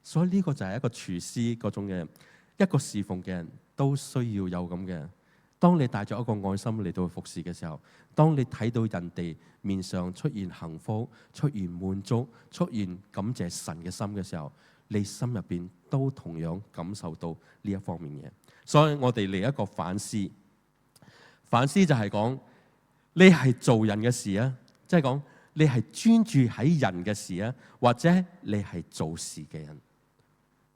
所以呢個就係一個廚師嗰種嘅一個侍奉嘅人都需要有咁嘅。當你帶咗一個愛心嚟到服侍嘅時候，當你睇到人哋面上出現幸福、出現滿足、出現感謝神嘅心嘅時候，你心入邊都同樣感受到呢一方面嘅。所以我哋嚟一個反思，反思就係講你係做人嘅事啊，即係講你係專注喺人嘅事啊，或者你係做事嘅人。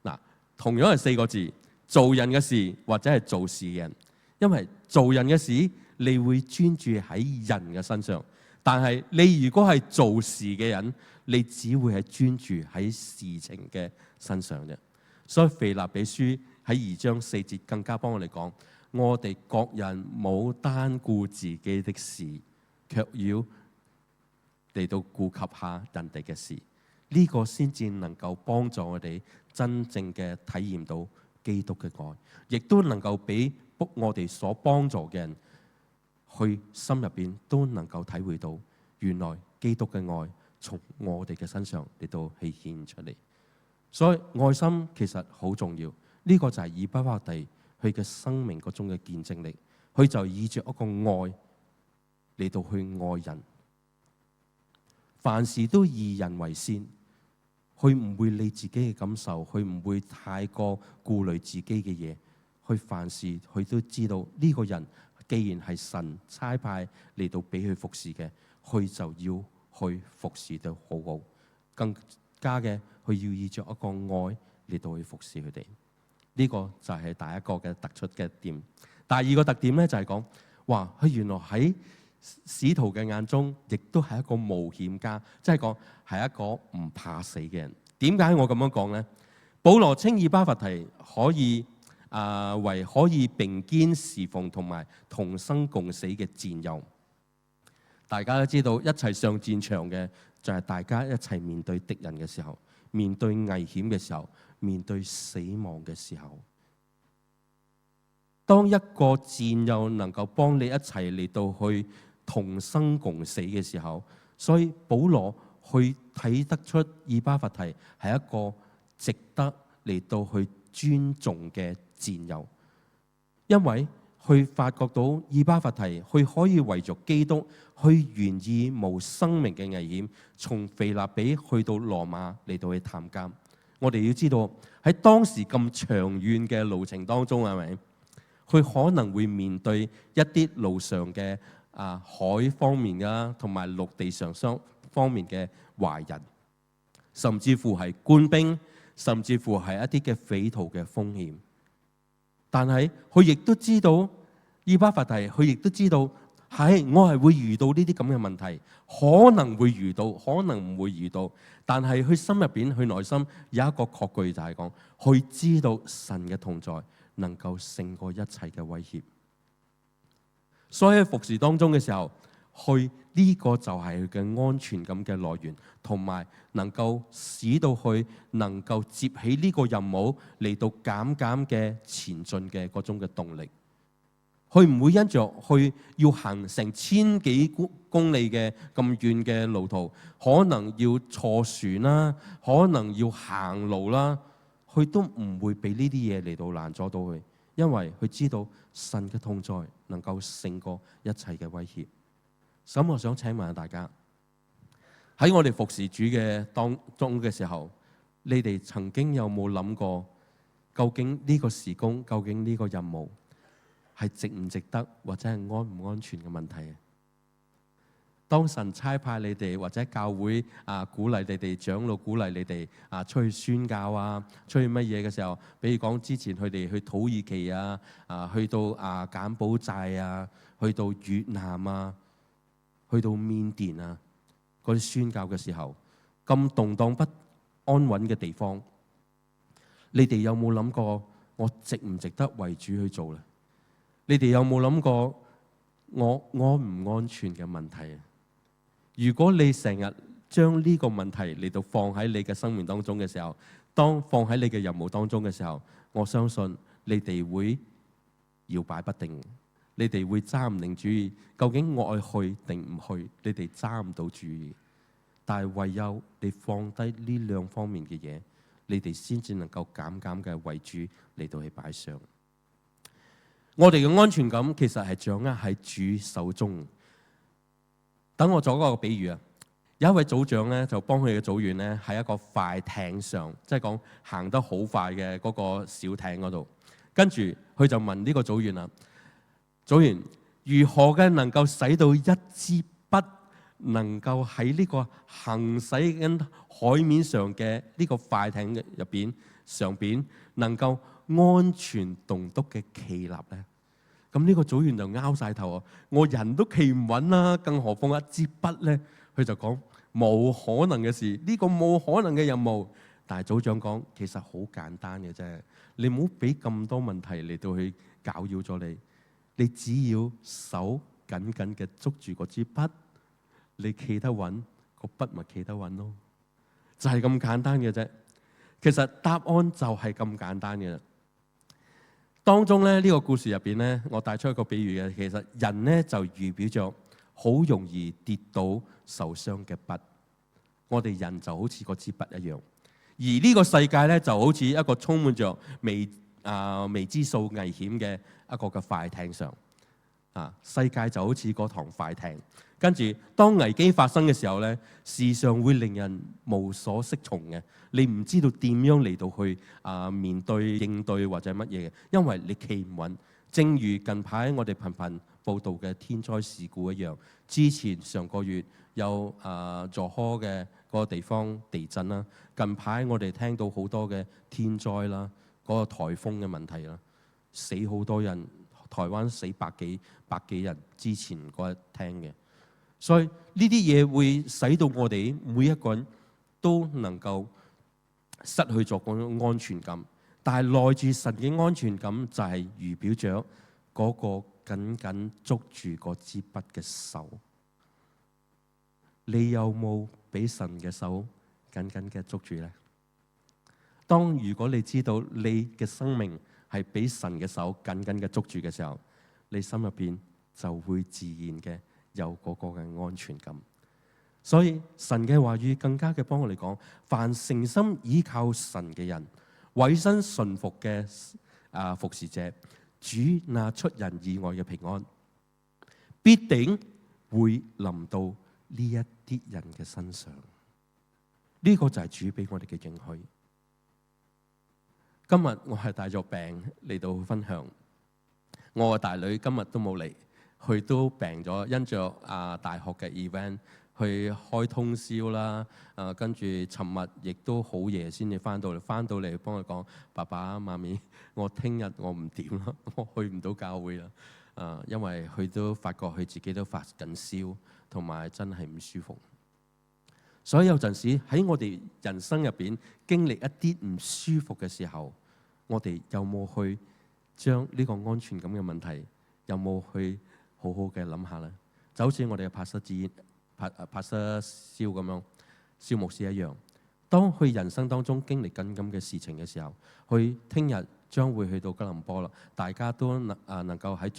嗱，同樣係4個字，做人嘅事或者係做事嘅人。因為做人嘅事，你會專注喺人嘅身上；但係你如果係做事嘅人，你只會係專注喺事情嘅身上啫。所以腓立比書喺2章4節更加幫我哋講：我哋各人冇單顧自己的事，卻要嚟到顧及下人哋嘅事。呢個先至能夠幫助我哋真正嘅體驗到基督嘅愛，亦都能夠俾我哋所幫助嘅人，去心入邊都能夠體會到，原來基督嘅愛從我哋嘅身上嚟到去顯出嚟。所以愛心其實好重要，呢個就係以巴弗提佢嘅生命嗰種嘅見證力，佢就以住一個愛嚟到去愛人，凡事都以人為先，佢唔會理自己嘅感受，佢唔會太過顧慮自己嘅嘢。佢凡事佢都知道呢個人既然係神差派嚟到俾佢服侍嘅，佢就要去服侍得好好，更加嘅佢要以着一個愛嚟到去服侍佢哋。呢個就係第一個嘅突出嘅點。第二個特點咧就係講，哇！佢原來喺使徒嘅眼中，亦都係一個冒險家，即係講係一個唔怕死嘅人。點解我咁樣講咧？保羅稱以巴弗提可以為可以並肩侍奉同埋同生共死嘅戰友。大家都知道，一齊上戰場嘅就係大家一齊面對敵人嘅時候，面對危險嘅時候，面對死亡嘅時候。當一個戰友能夠幫你一齊嚟到去同生共死嘅時候，所以保羅去睇得出以巴弗提係一個值得嚟到去尊重嘅戰友，因為去發覺到以巴弗提，佢可以為着基督，去願意冒生命嘅危險，從腓立比去到羅馬嚟到去探監。我哋要知道喺當時咁長遠嘅路程當中，係咪？佢可能會面對一啲路上嘅海方面啊，同埋陸地上雙方面嘅壞人，甚至乎係官兵，甚至乎係一啲嘅匪徒嘅風險。但係佢亦都知道，以巴弗提佢亦都知道，我係會遇到呢啲咁嘅問題，可能會遇到，可能唔會遇到。但係佢心入邊，佢內心有一個確據，就係講，佢知道神嘅同在能夠勝過一切嘅威脅。所以喺服侍當中嘅時候，佢呢個就係佢嘅安全感嘅來源，同埋能夠使到佢能夠接起呢個任務嚟到減嘅前進嘅嗰種嘅動力。佢唔會因着去要行成千幾公里嘅咁遠嘅路途，可能要坐船啦，可能要行路啦，佢都唔會俾呢啲嘢嚟到攔阻到佢，因為佢知道神嘅同在能夠勝過一切嘅威脅。咁我想請問下大家，喺我哋服侍主嘅當中嘅時候，你哋曾經有冇諗過，究竟呢個事工，究竟呢個任務係值唔值得，或者係安唔安全嘅問題？當神差派你哋或者教會鼓勵你哋，長老鼓勵你哋出去宣教出去乜嘢嘅時候，比如講之前佢哋去土耳其去到柬埔寨去到越南去到緬甸嗰啲宣教嘅時候，咁動盪不安穩嘅地方，你哋有冇諗過我值唔值得為主去做呢？你哋有冇諗過我安唔安全嘅問題？如果你成日將呢個問題嚟到放喺你嘅生命當中嘅時候，當放喺你嘅任務當中嘅時候，我相信你哋會搖擺不定，你哋會揸唔定主意，究竟我愛去定唔去？你哋揸唔到主意。但係唯有你放低呢兩方面嘅嘢，你哋先至能夠減嘅為主嚟到去擺上。我哋嘅安全感其實係掌握喺主手中。等我做一個比喻有一位組長咧，就幫佢嘅組員咧喺一個快艇上，即係講行得好快嘅嗰個小艇嗰度。跟住佢就問呢個組員啦：組員如何嘅能夠使到一支筆能夠喺呢個行駛緊海面上嘅呢個快艇入邊上邊能夠安全棟篤嘅企立咧？咁呢個組員就拗晒頭我人都企唔穩啦，更何況一支筆咧？佢就講冇可能嘅事，呢個冇可能嘅任務。但係組長講其實好簡單嘅啫，你唔好俾咁多問題嚟到去攪擾咗你，你只要手緊緊嘅捉住嗰支筆，你企得穩，個筆咪企得穩咯，就係咁簡單嘅啫。其實答案就係咁簡單嘅。當中咧呢個故事入邊咧，我帶出一個比喻嘅，其實人咧就預表着好容易跌倒受傷嘅筆。我哋人就好似嗰支筆一樣，而呢個世界咧就好似一個充滿着未知數危險嘅一個嘅快艇上。世界就好似嗰趟快艇，跟住當危機發生嘅時候咧，時常會令人無所適從嘅。你唔知道點樣嚟到去面對應對或者乜嘢嘅，因為你企唔穩。正如近排我哋頻頻報道嘅天災事故一樣，之前上個月有佐科嘅嗰個地方地震啦，近排我哋聽到好多嘅天災啦，嗰個颱風嘅問題啦，死好多人，台灣死百幾人，之前嗰日聽嘅。所以呢啲嘢會使到我哋每一個人都能夠失去咗嗰種安全感，但係內住神嘅安全感就係預表着嗰個緊緊捉住嗰支筆嘅手。你有冇俾神嘅手緊緊嘅捉住呢？如果你知道你嘅生命係俾神嘅手緊緊嘅捉住嘅時候，你心入邊就會自然嘅有嗰個嘅安全感。所以神嘅話語更加嘅幫我哋講，凡誠心依靠神嘅人，委身順服嘅服侍者，主那出人意外嘅平安，必定會臨到呢一啲人嘅身上。呢個就係主俾我哋嘅應許。今日我係帶咗病嚟到分享，我個大女今日都冇嚟，佢都病咗，因着大學嘅 event。去開通宵啦，跟住尋日亦都好夜先至翻到嚟，幫佢講：爸爸媽咪，我聽日我唔掂啦，我去唔到教會啦。因為佢都發覺佢自己都發緊燒，同埋真係唔舒服。所以有陣時喺我哋人生入邊經歷一啲唔舒服嘅時候，我哋有冇去將呢個安全感嘅問題，有冇去好好嘅諗下呢？就好似我哋嘅拍攝燒咁樣，燒牧師一樣。當佢人生當中經歷緊咁嘅事情嘅時候，佢聽日將會去到吉隆坡啦。大家都能夠喺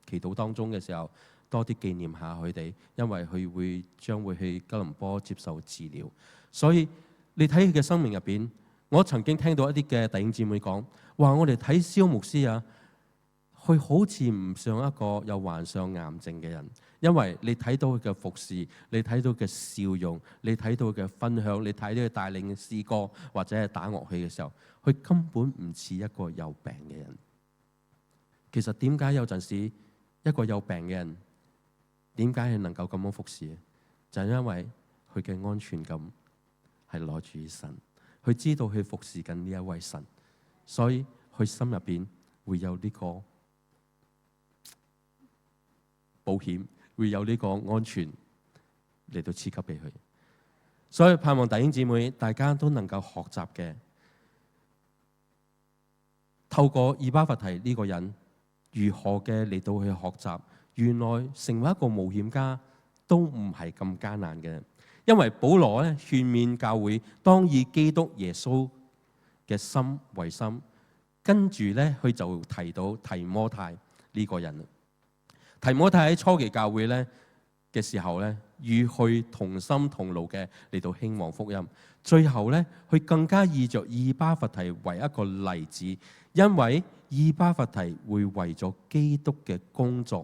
祈禱當中嘅時候，多啲紀念下佢哋，因為佢將會去吉隆坡接受治療。所以你睇佢嘅生命入邊，我曾經聽到一啲嘅弟兄姊妹講話，我哋睇蕭牧師啊，佢好似唔像一個有患上癌症嘅人，因為你睇到佢嘅服侍，你睇到佢嘅笑容，你睇到佢嘅分享，你睇到佢帶領詩歌或者係打樂器嘅時候，佢根本唔似一個有病嘅人。其實點解有陣時一個有病嘅人點解係能夠咁樣服侍？就係因為佢嘅安全感係來自於神，佢知道佢服侍緊呢一位神，所以佢心入邊會有呢個保險，會有呢個安全嚟到賜給俾佢。所以盼望弟兄姊妹大家都能夠學習嘅，透過以巴弗提呢個人如何嘅嚟到去學習，原來成為一個冒險家都唔係咁艱難嘅。因為保羅咧勸勉教會當以基督耶穌嘅心為心，跟住咧佢就提到提摩太呢個人。提摩太喺初期教會咧嘅時候咧，與佢同心同勞嘅嚟到興旺福音。最後咧，佢更加以着以巴弗提為一個例子，因為以巴弗提會為咗基督嘅工作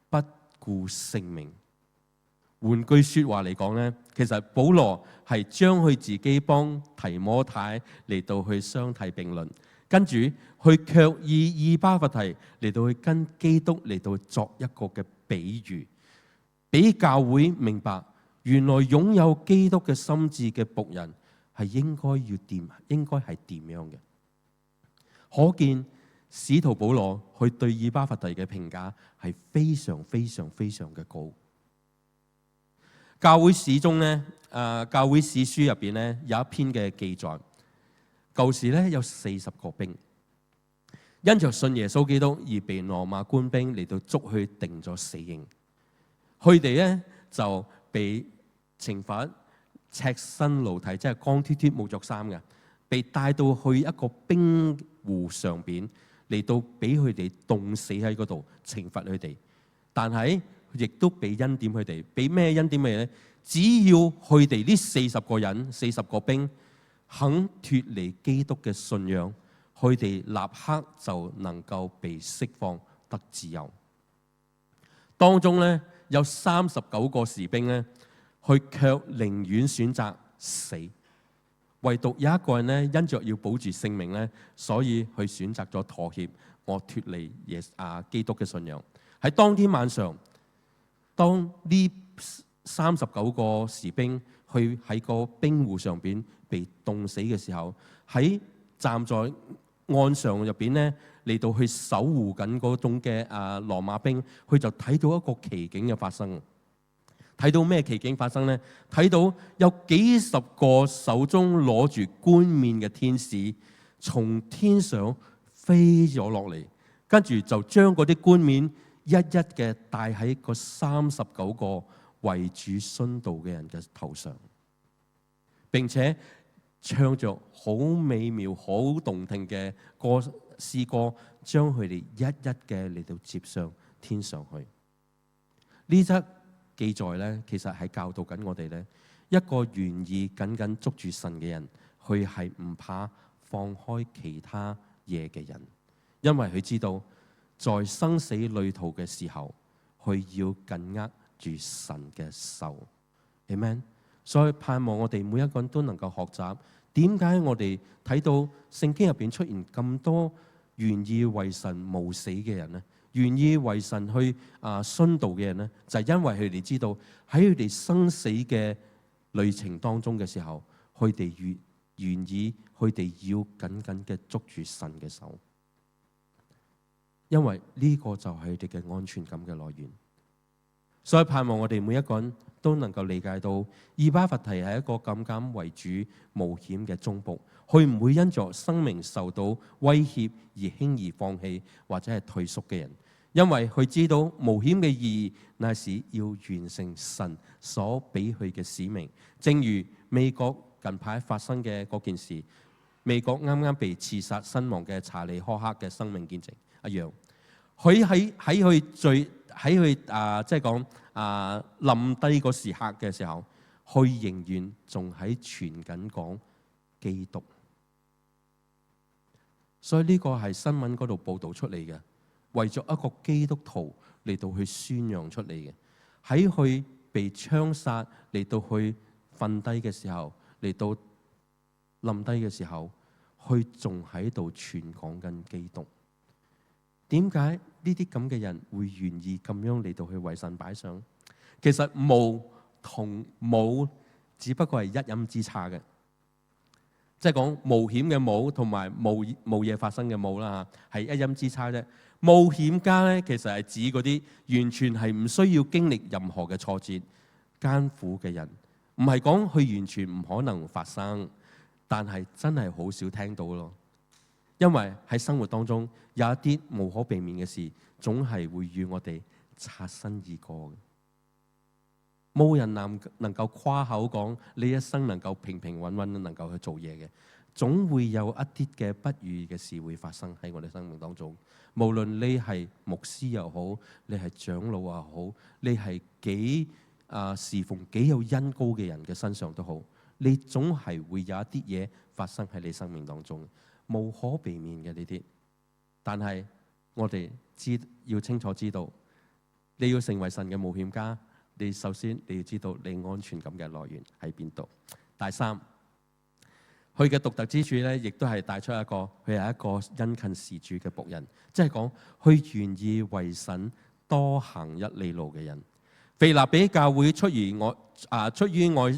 不顧性命。換句說話嚟講咧，其實保羅係將佢自己幫提摩太嚟到去相提並論，跟住佢卻以巴弗提嚟到去跟基督嚟到作一個嘅比喻，俾教會明白原來擁有基督嘅心志嘅僕人係應該要點，應該係點樣嘅。可見使徒保羅佢對以巴弗提嘅評價係非常非常非常嘅高。教會史中咧，教會史書入邊咧有一篇嘅記載，舊時咧有40個兵，因着信耶穌基督而被羅馬官兵嚟到捉去定咗死刑。佢哋咧就被懲罰赤身露體，即係光脫脫冇着衫嘅，被帶到去一個冰湖上邊嚟到俾佢哋凍死喺嗰度懲罰佢哋。但係亦都俾恩典佢哋，俾咩恩典佢哋咧？只要佢哋呢40個人、40個兵肯脫離基督嘅信仰，佢哋立刻就能夠被釋放得自由。當中咧有39個士兵咧，佢卻寧願選擇死，唯獨有一個人咧，因着要保住性命咧，所以佢選擇咗妥協，我脫離基督嘅信仰。喺當天晚上，當呢39個士兵去喺個冰湖上邊被凍死嘅時候，喺站在岸上入邊咧嚟到去守護緊嗰種嘅羅馬兵，佢就睇到一個奇景嘅發生。睇到咩奇景發生呢？睇到有幾十個手中攞住冠冕嘅天使從天上飛咗落嚟，跟住就將嗰啲冠冕一一嘅戴喺個39個為主殉道嘅人嘅頭上，並且唱着好美妙、好動聽嘅詩歌，將佢哋一一嘅嚟到接上天上去。呢則記載咧，其實係教導緊我哋咧，一個願意緊緊捉住神嘅人，佢係唔怕放開其他嘢嘅人，因為佢知道在生死旅途嘅時候，佢要緊握住神嘅手。Amen。所以盼望我哋每一個人都能夠學習，點解我哋睇到聖經入邊出現咁多願意為神冒死嘅人呢？願意為神去殉道嘅人呢，就係因為佢哋知道喺佢哋生死嘅旅程當中嘅時候，佢哋願意，佢哋要緊緊嘅捉住神嘅手，因為呢個就係佢哋嘅安全感嘅來源。所以盼望我哋每一個人都能夠理解到，以巴弗提係一個敢為主冒險嘅忠僕，佢唔會因着生命受到威脅而輕易放棄或者係退縮嘅人，因為佢知道冒險嘅意義乃是要完成神所俾佢嘅使命。正如美國近排發生嘅嗰件事，美國啱啱被刺殺身亡嘅查理·柯克嘅生命見證一樣，佢喺佢最喺佢即係講冧低個時刻嘅時候，佢仍然仲喺傳緊講基督。所以呢個係新聞嗰度報導出嚟嘅，為咗一個基督徒嚟到去宣揚出嚟嘅。喺佢被槍殺嚟到去瞓低嘅時候，嚟到冧低嘅時候，佢仲喺度傳講緊基督。點解呢啲咁嘅人會願意咁樣嚟到去為神擺上？其實無同冇只不過係一音之差嘅。即係講冒險嘅冒同埋冇嘢發生嘅冇啦嚇，係一音之差啫。冒險家咧，其實係指嗰啲完全係唔需要經歷任何嘅挫折、艱苦嘅人，唔係講佢完全唔可能發生，但係真係好少聽到咯。因為喺生活當中有一啲無可避免嘅事，總係會與我哋擦身而過嘅。冇人能夠誇口講你一生能夠平平穩穩能夠去做嘢嘅，總會有一啲嘅不如意嘅事會發生喺我哋生命當中。無論你係牧師又好，你係長老又好，你係幾侍奉幾有恩膏嘅人嘅身上都好，你總係會有一啲嘢發生喺你生命當中，無可避免嘅呢啲。但係我哋要清楚知道，你要成為神嘅冒險家，你首先你要知道你安全感嘅來源喺邊度。第三，佢嘅獨特之處咧，亦都係帶出一個佢係一個殷勤事主嘅僕人，即係講佢願意為神多行一里路嘅人。腓立比教會出於愛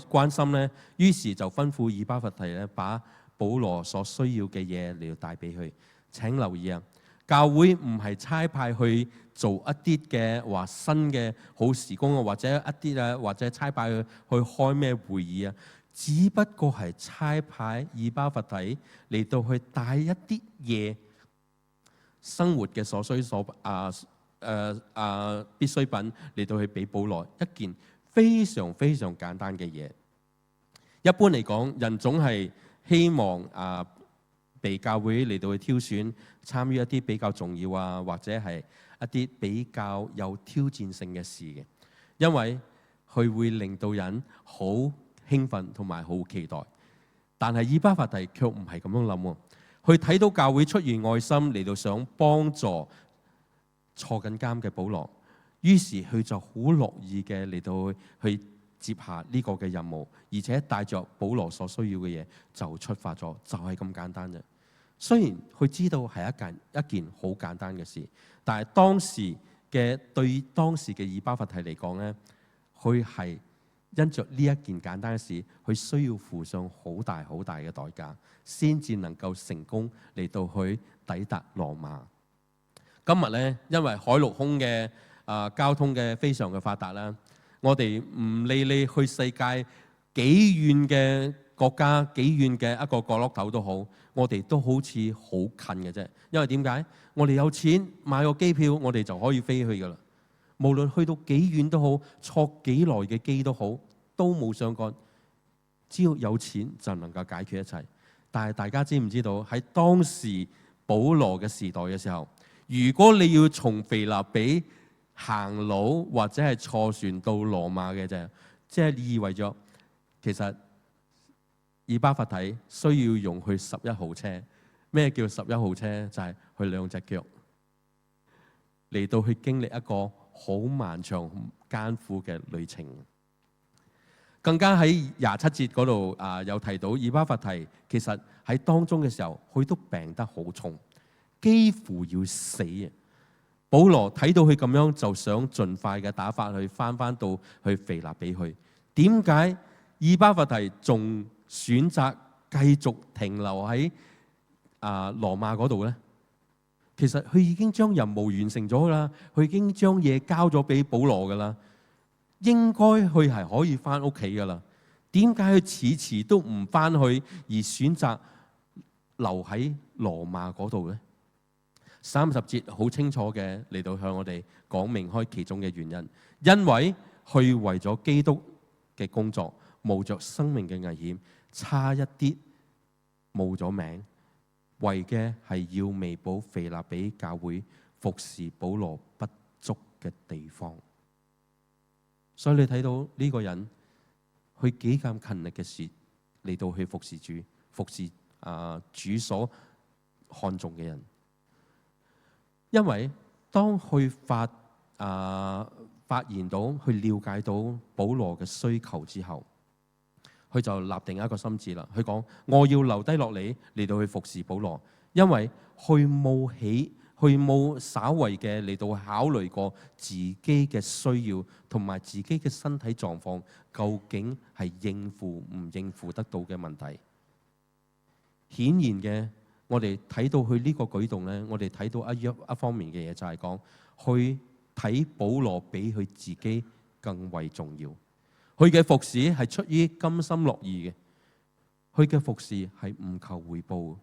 關心咧，於是就吩咐以巴弗提咧，把保羅所需要嘅嘢嚟到帶俾佢。請留意啊！教會唔係差派去做一啲嘅話新嘅好時工啊，或者一啲或者差派去開咩會議啊，只不過係差派以巴弗提嚟到去帶一啲嘢生活嘅所需必需品嚟到去俾保羅，一件非常非常簡單嘅嘢。一般嚟講，人總係希望被教會嚟到去挑選參與一啲比較重要或者係一啲比較有挑戰性嘅事嘅，因為佢會令到人好興奮同埋好期待。但係以巴弗提卻唔係咁樣諗喎，佢睇到教會出於愛心嚟到想幫助坐緊監嘅保羅，於是佢就好樂意嘅嚟到去接下呢個嘅任務，而且帶着保羅所需要嘅嘢就出發咗，就係咁簡單啫。雖然佢知道係一件好簡單嘅事，但係對當時嘅以巴弗提嚟講咧，佢係因着呢一件簡單嘅事，佢需要付上好大好大嘅代價，先至能夠成功嚟到去抵達羅馬。今日咧，因為海陸空嘅交通嘅非常嘅發達啦，我哋唔理你去世界幾遠嘅國家、幾遠嘅一個角落頭都好，我哋都好似好近嘅啫。因為點解？我哋有錢買個機票，我哋就可以飛去噶啦。無論去到幾遠都好，坐幾耐嘅機都好，都冇相干。只要有錢就能夠解決一切。但係大家知唔知道喺當時保羅嘅時代嘅時候，如果你要從腓立比行路或者係坐船到羅馬嘅啫，即係意味咗其實以巴弗提需要用去11號車。咩叫11號車？就係佢兩隻腳嚟到去經歷一個好漫長艱苦嘅旅程。更加喺27節嗰度有提到以巴弗提其實喺當中嘅時候，佢都病得好重，幾乎要死啊！保羅睇到佢咁樣，就想盡快嘅打發佢翻到去腓立比去。點解以巴弗提仲選擇繼續停留喺羅馬嗰度呢？其實佢已經將任務完成咗啦，佢已經將嘢交咗俾保羅噶啦，應該佢係可以翻屋企噶啦。點解佢遲遲都唔翻去，而選擇留喺羅馬嗰度呢？30節好清楚嘅嚟到向我哋講明開其中嘅原因，因為佢為咗基督嘅工作冒着生命嘅危險，差一啲冇咗命，為嘅係要彌補腓立比教會服侍保羅不足嘅地方。所以你睇到呢個人，佢幾咁勤力嘅事嚟到去服侍主，服侍主所看重嘅人。因為當佢發現到、去了解到保羅嘅需求之後，佢就立定一個心志啦。佢講：我要留低落嚟到去服侍保羅，因為佢冇稍為嘅嚟到考慮過自己嘅需要同埋自己嘅身體狀況，究竟係應付唔應付得到嘅問題。顯然嘅，我哋睇到佢呢個舉動呢，我哋睇到一方面嘅嘢，就係講去睇保羅比佢自己更為重要。佢嘅服侍係出於甘心樂意嘅，佢嘅服侍係唔求回報，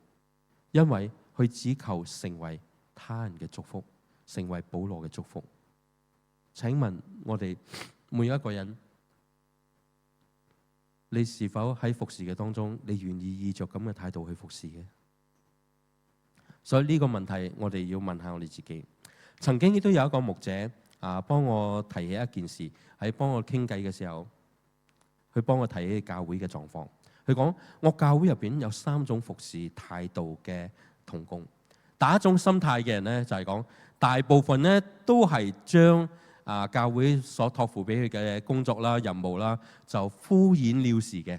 因為佢只求成為他人嘅祝福，成為保羅嘅祝福。請問我哋每一個人，你是否喺服侍嘅當中，你願意以着咁嘅態度去服侍嘅？所以呢個問題，我哋要問下我哋自己。曾經亦都有一個牧者幫我提起一件事，喺幫我傾偈嘅時候，佢幫我提起教會嘅狀況。佢講：我教會入邊有3種服侍態度嘅同工。第一種心態嘅人呢，就係講大部分呢都係將教會所託付俾佢嘅工作啦、任務啦，就敷衍了事嘅，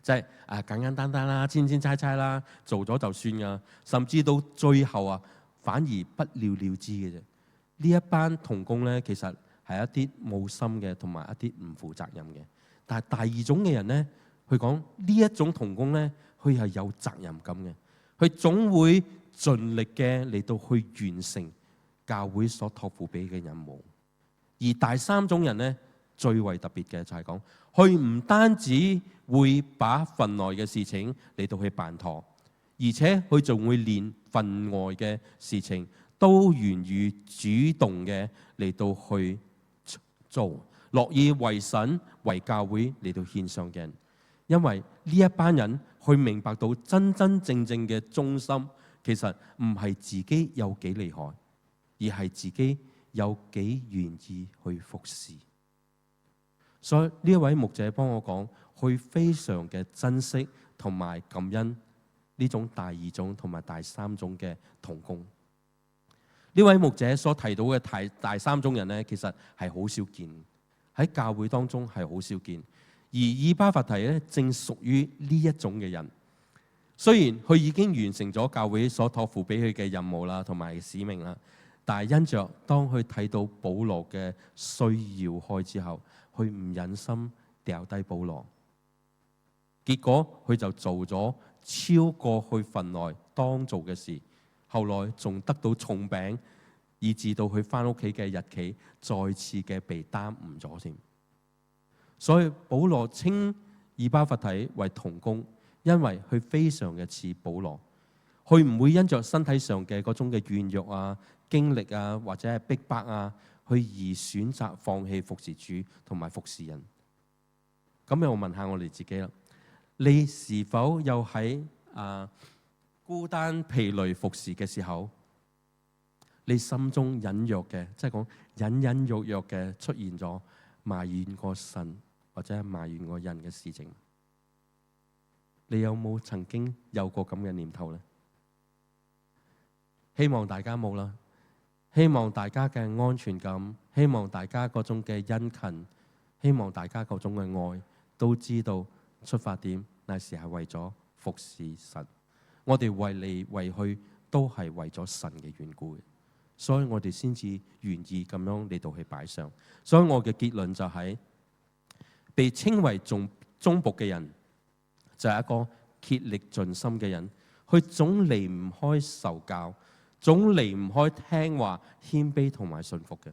即係簡簡單單啦、千千差差啦，做咗就算噶，甚至到最後反而不了了之嘅啫。呢一班同工呢，其實係一啲冇心嘅，同埋一啲唔負責任嘅。但係第二種嘅人呢，佢講呢一種同工呢，佢係有責任感嘅，佢總會盡力嘅嚟到去完成教會所託付俾嘅任務。而第三種人呢，最為特別嘅就係講，佢唔單止會把份內嘅事情嚟到去辦妥，而且佢仲會連份外嘅事情都願意主動嘅嚟到去做，樂意為神為教會嚟到獻上嘅人。因為呢一班人去明白到真真正正嘅忠心，其實唔係自己有幾厲害，而係自己有幾願意去服侍。所以呢一位牧者幫我講，佢非常嘅珍惜同埋感恩呢種第二種同埋第三種嘅同工。呢位牧者所提到嘅第三種人呢，其實係好少見，喺教會當中係好少見。而以巴弗提咧，正屬於呢一種嘅人。雖然佢已經完成咗教會所託付俾佢嘅任務啦，同埋使命啦，但係因着當佢睇到保羅嘅需要開之後，佢唔忍心掉低保羅，結果佢就做咗超過佢份內當做嘅事，後來仲得到重餅，以致到佢翻屋企嘅日期再次嘅被耽誤咗添。所以保羅稱以巴弗提為同工，因為佢非常嘅似保羅，佢唔會因着身體上嘅嗰種嘅軟弱經歷或者係逼迫去而選擇放棄服侍主同埋服侍人。咁又問下我哋自己啦，你是否又喺孤單疲累服侍嘅時候，你心中隱約嘅，即係講隱隱約約嘅出現咗埋怨過神或者係埋怨過人嘅事情？你有冇曾經有過咁嘅念頭呢？希望大家冇啦。希望大家嘅安全感，希望大家嗰種嘅殷勤，希望大家嗰種嘅愛，都知道出發點乃是係為咗服侍神。我哋為嚟為去都係為咗神嘅緣故嘅，所以我哋先至願意咁樣嚟到去擺上。所以我嘅結論就係，被稱為忠僕嘅人，就係一個竭力盡心嘅人，佢總離唔開受教，總離唔開聽話、謙卑同埋順服嘅。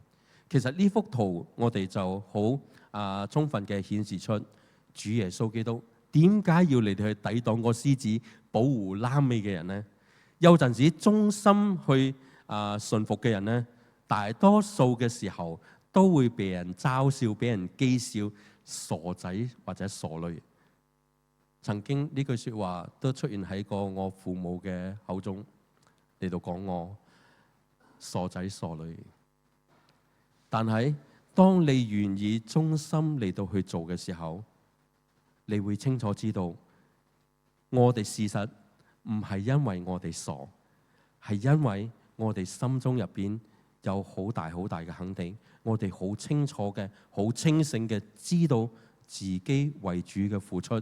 其實呢幅圖我哋就好充分嘅顯示出主耶穌基督點解要嚟去抵擋個獅子、保護攬尾嘅人呢？有陣時忠心去順服嘅人呢，大多數嘅時候都會被人嘲笑、俾人譏笑、傻仔或者傻女。曾經呢句說話都出現喺過我父母嘅口中嚟到講我傻仔傻女。但係當你願意忠心嚟到去做嘅時候，你會清楚知道，我哋事實唔係因為我哋傻，係因為我哋心中入邊有好大好大嘅肯定，我哋好清楚嘅、好清醒嘅知道自己為主嘅付出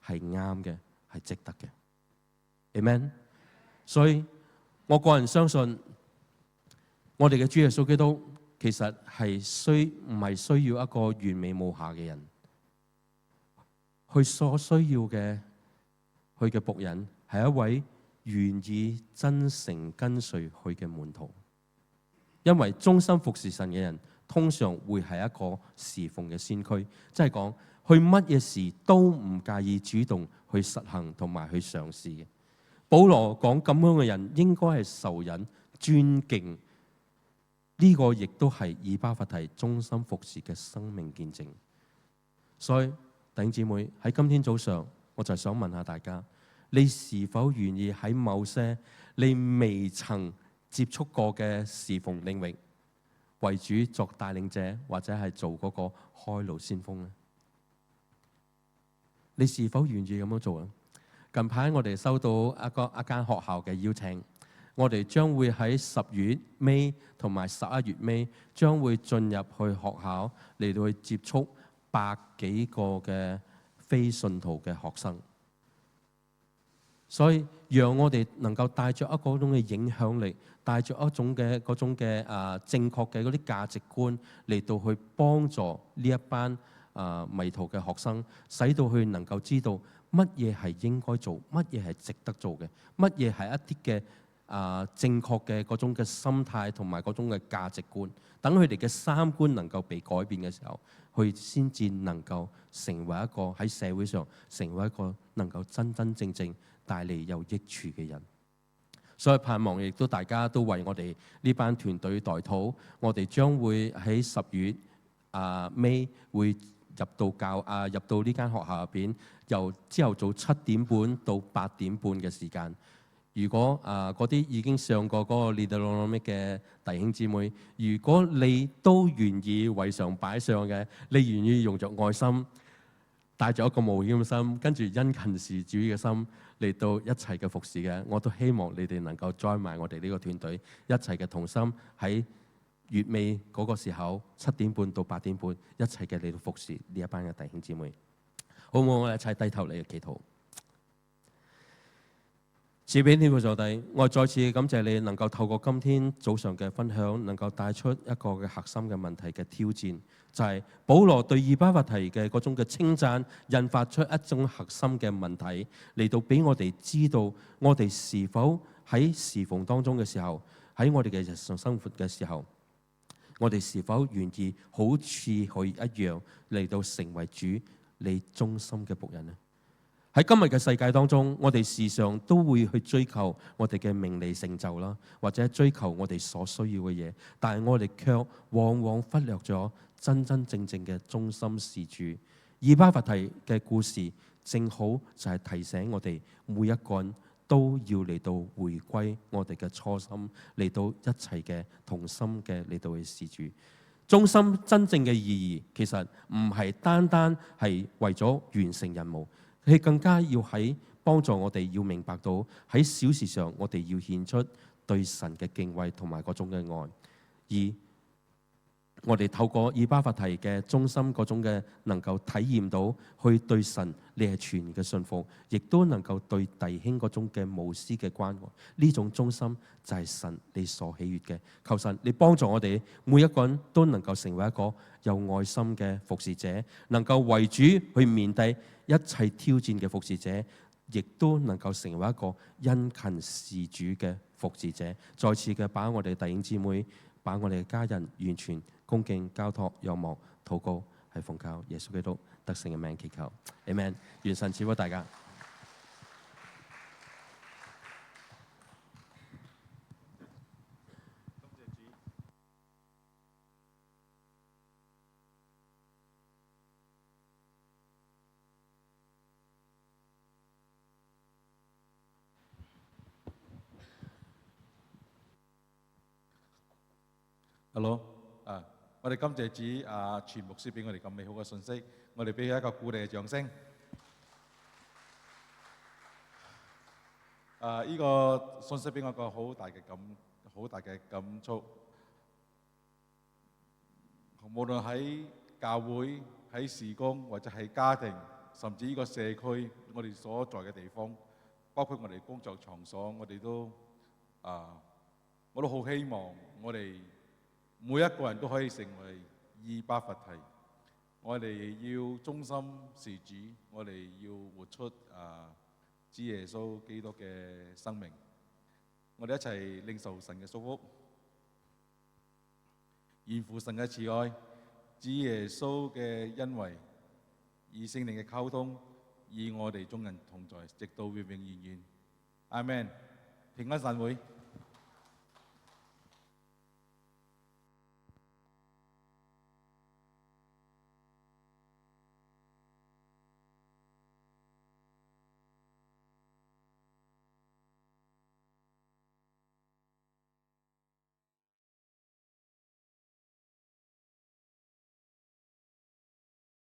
係啱嘅，係值得嘅。Amen。所以我個人相信，我哋嘅主耶穌基督其實唔係需要一個完美無瑕嘅人，佢所需要嘅，佢嘅僕人係一位願意真誠跟隨佢嘅門徒。因為忠心服侍神嘅人，通常會係一個侍奉嘅先驅，即係講佢乜嘢事都唔介意主動去實行同埋去嘗試嘅。保羅講咁樣嘅人應該係受人尊敬，呢個亦都係以巴弗提忠心服侍嘅生命見證。所以弟兄姊妹，喺今天早上，我就想問下大家，你是否願意喺某些你未曾接觸過嘅侍奉領域，為主作帶領者，或者係做嗰個開路先鋒呢？你是否願意咁樣做啊？近排我哋收到一間學校嘅邀請，我哋將會喺10月尾同埋11月尾將會進入去學校嚟到去接觸100幾個嘅非信徒嘅學生，所以讓我哋能夠帶着一個種嘅影響力，帶着一種嘅嗰種嘅正確嘅嗰啲價值觀嚟到去幫助呢一班迷途嘅學生，使到佢能夠知道乜嘢係應該做，乜嘢係值得做嘅，乜嘢係一啲嘅正確嘅嗰種嘅心態同埋嗰種嘅價值觀，等佢哋嘅三觀能夠被改變嘅時候，佢先至能夠成為一個喺社會上成為一個能夠真真正正帶嚟有益處嘅人。所以盼望亦都大家都為我哋呢班團隊代禱，我哋將會喺10月尾會入到呢間學校入邊，由朝頭早7點半到8點半嘅時間。如果嗰啲已經上過嗰個 Leader 嘅弟兄姊妹，如果你都願意為上擺上嘅，你願意用着愛心，帶咗一個冒險嘅心，跟住殷勤事主嘅心嚟到一齊嘅服侍嘅，我都希望你哋能夠 join 埋我哋呢個團隊，一齊嘅同心喺月尾嗰個時候7點半到8點半一齊嘅嚟到服侍呢一班嘅弟兄姊妹。好唔好？我哋一齊低頭嚟祈禱。賜俾天父上帝，我再次感謝你能夠透過今天早上嘅分享，能夠帶出一個嘅核心嘅問題嘅挑戰，就係保羅對以巴弗提嘅嗰種嘅稱讚，引發出一種核心嘅問題，嚟到俾我哋知道，我哋是否喺侍奉當中嘅時候，喺我哋嘅日常生活嘅時候，我哋是否願意好似佢一樣嚟到成為主你忠心嘅僕人呢？喺今日嘅世界當中，我哋時常都會去追求我哋嘅名利成就啦，或者追求我哋所需要嘅嘢，但係我哋卻往往忽略咗真真正正嘅忠心事主。以巴弗提嘅故事正好就係提醒我哋每一個人都要嚟到回歸我哋嘅初心，嚟到一齊嘅同心嘅嚟到去事主。忠心真正嘅意義其實唔係單單係為咗完成任務。佢更加要喺幫助我哋要明白到喺小事上，我哋要獻出對神嘅敬畏同埋嗰種嘅愛。而我哋透過以巴弗提嘅忠心嗰種嘅能夠體驗到，去對神你係全然嘅信服，亦都能夠對弟兄嗰種嘅無私嘅關愛。呢種忠心就係神你所喜悅嘅。求神你幫助我哋每一個人都能夠成為一個有愛心嘅服侍者，能夠為主去面對一切挑戰嘅服侍者，亦都能夠成為一個殷勤事主嘅服侍者。再次嘅把我哋弟兄姊妹，把我哋嘅家人完全恭敬交託仰望禱告，係奉靠耶穌基督得勝嘅名祈求，Amen。願神賜福大家。Hello，我哋感謝主傳牧師俾我哋咁美好嘅信息，我哋俾佢一個鼓勵嘅掌聲。呢個信息俾我個好大嘅感觸。無論喺教會、喺事工或者係家庭，甚至呢個社區，我哋所在嘅地方，包括我哋工作場所，我都好希望我哋每一個人都可以成為以巴弗提。我哋要忠心事主，我哋要活出主耶穌基督嘅生命。我哋一齊領受神嘅祝福，願父神嘅慈愛，主耶穌嘅恩惠，與聖靈嘅溝通，與我哋眾人同在，直到永永遠遠。阿們，平安散會。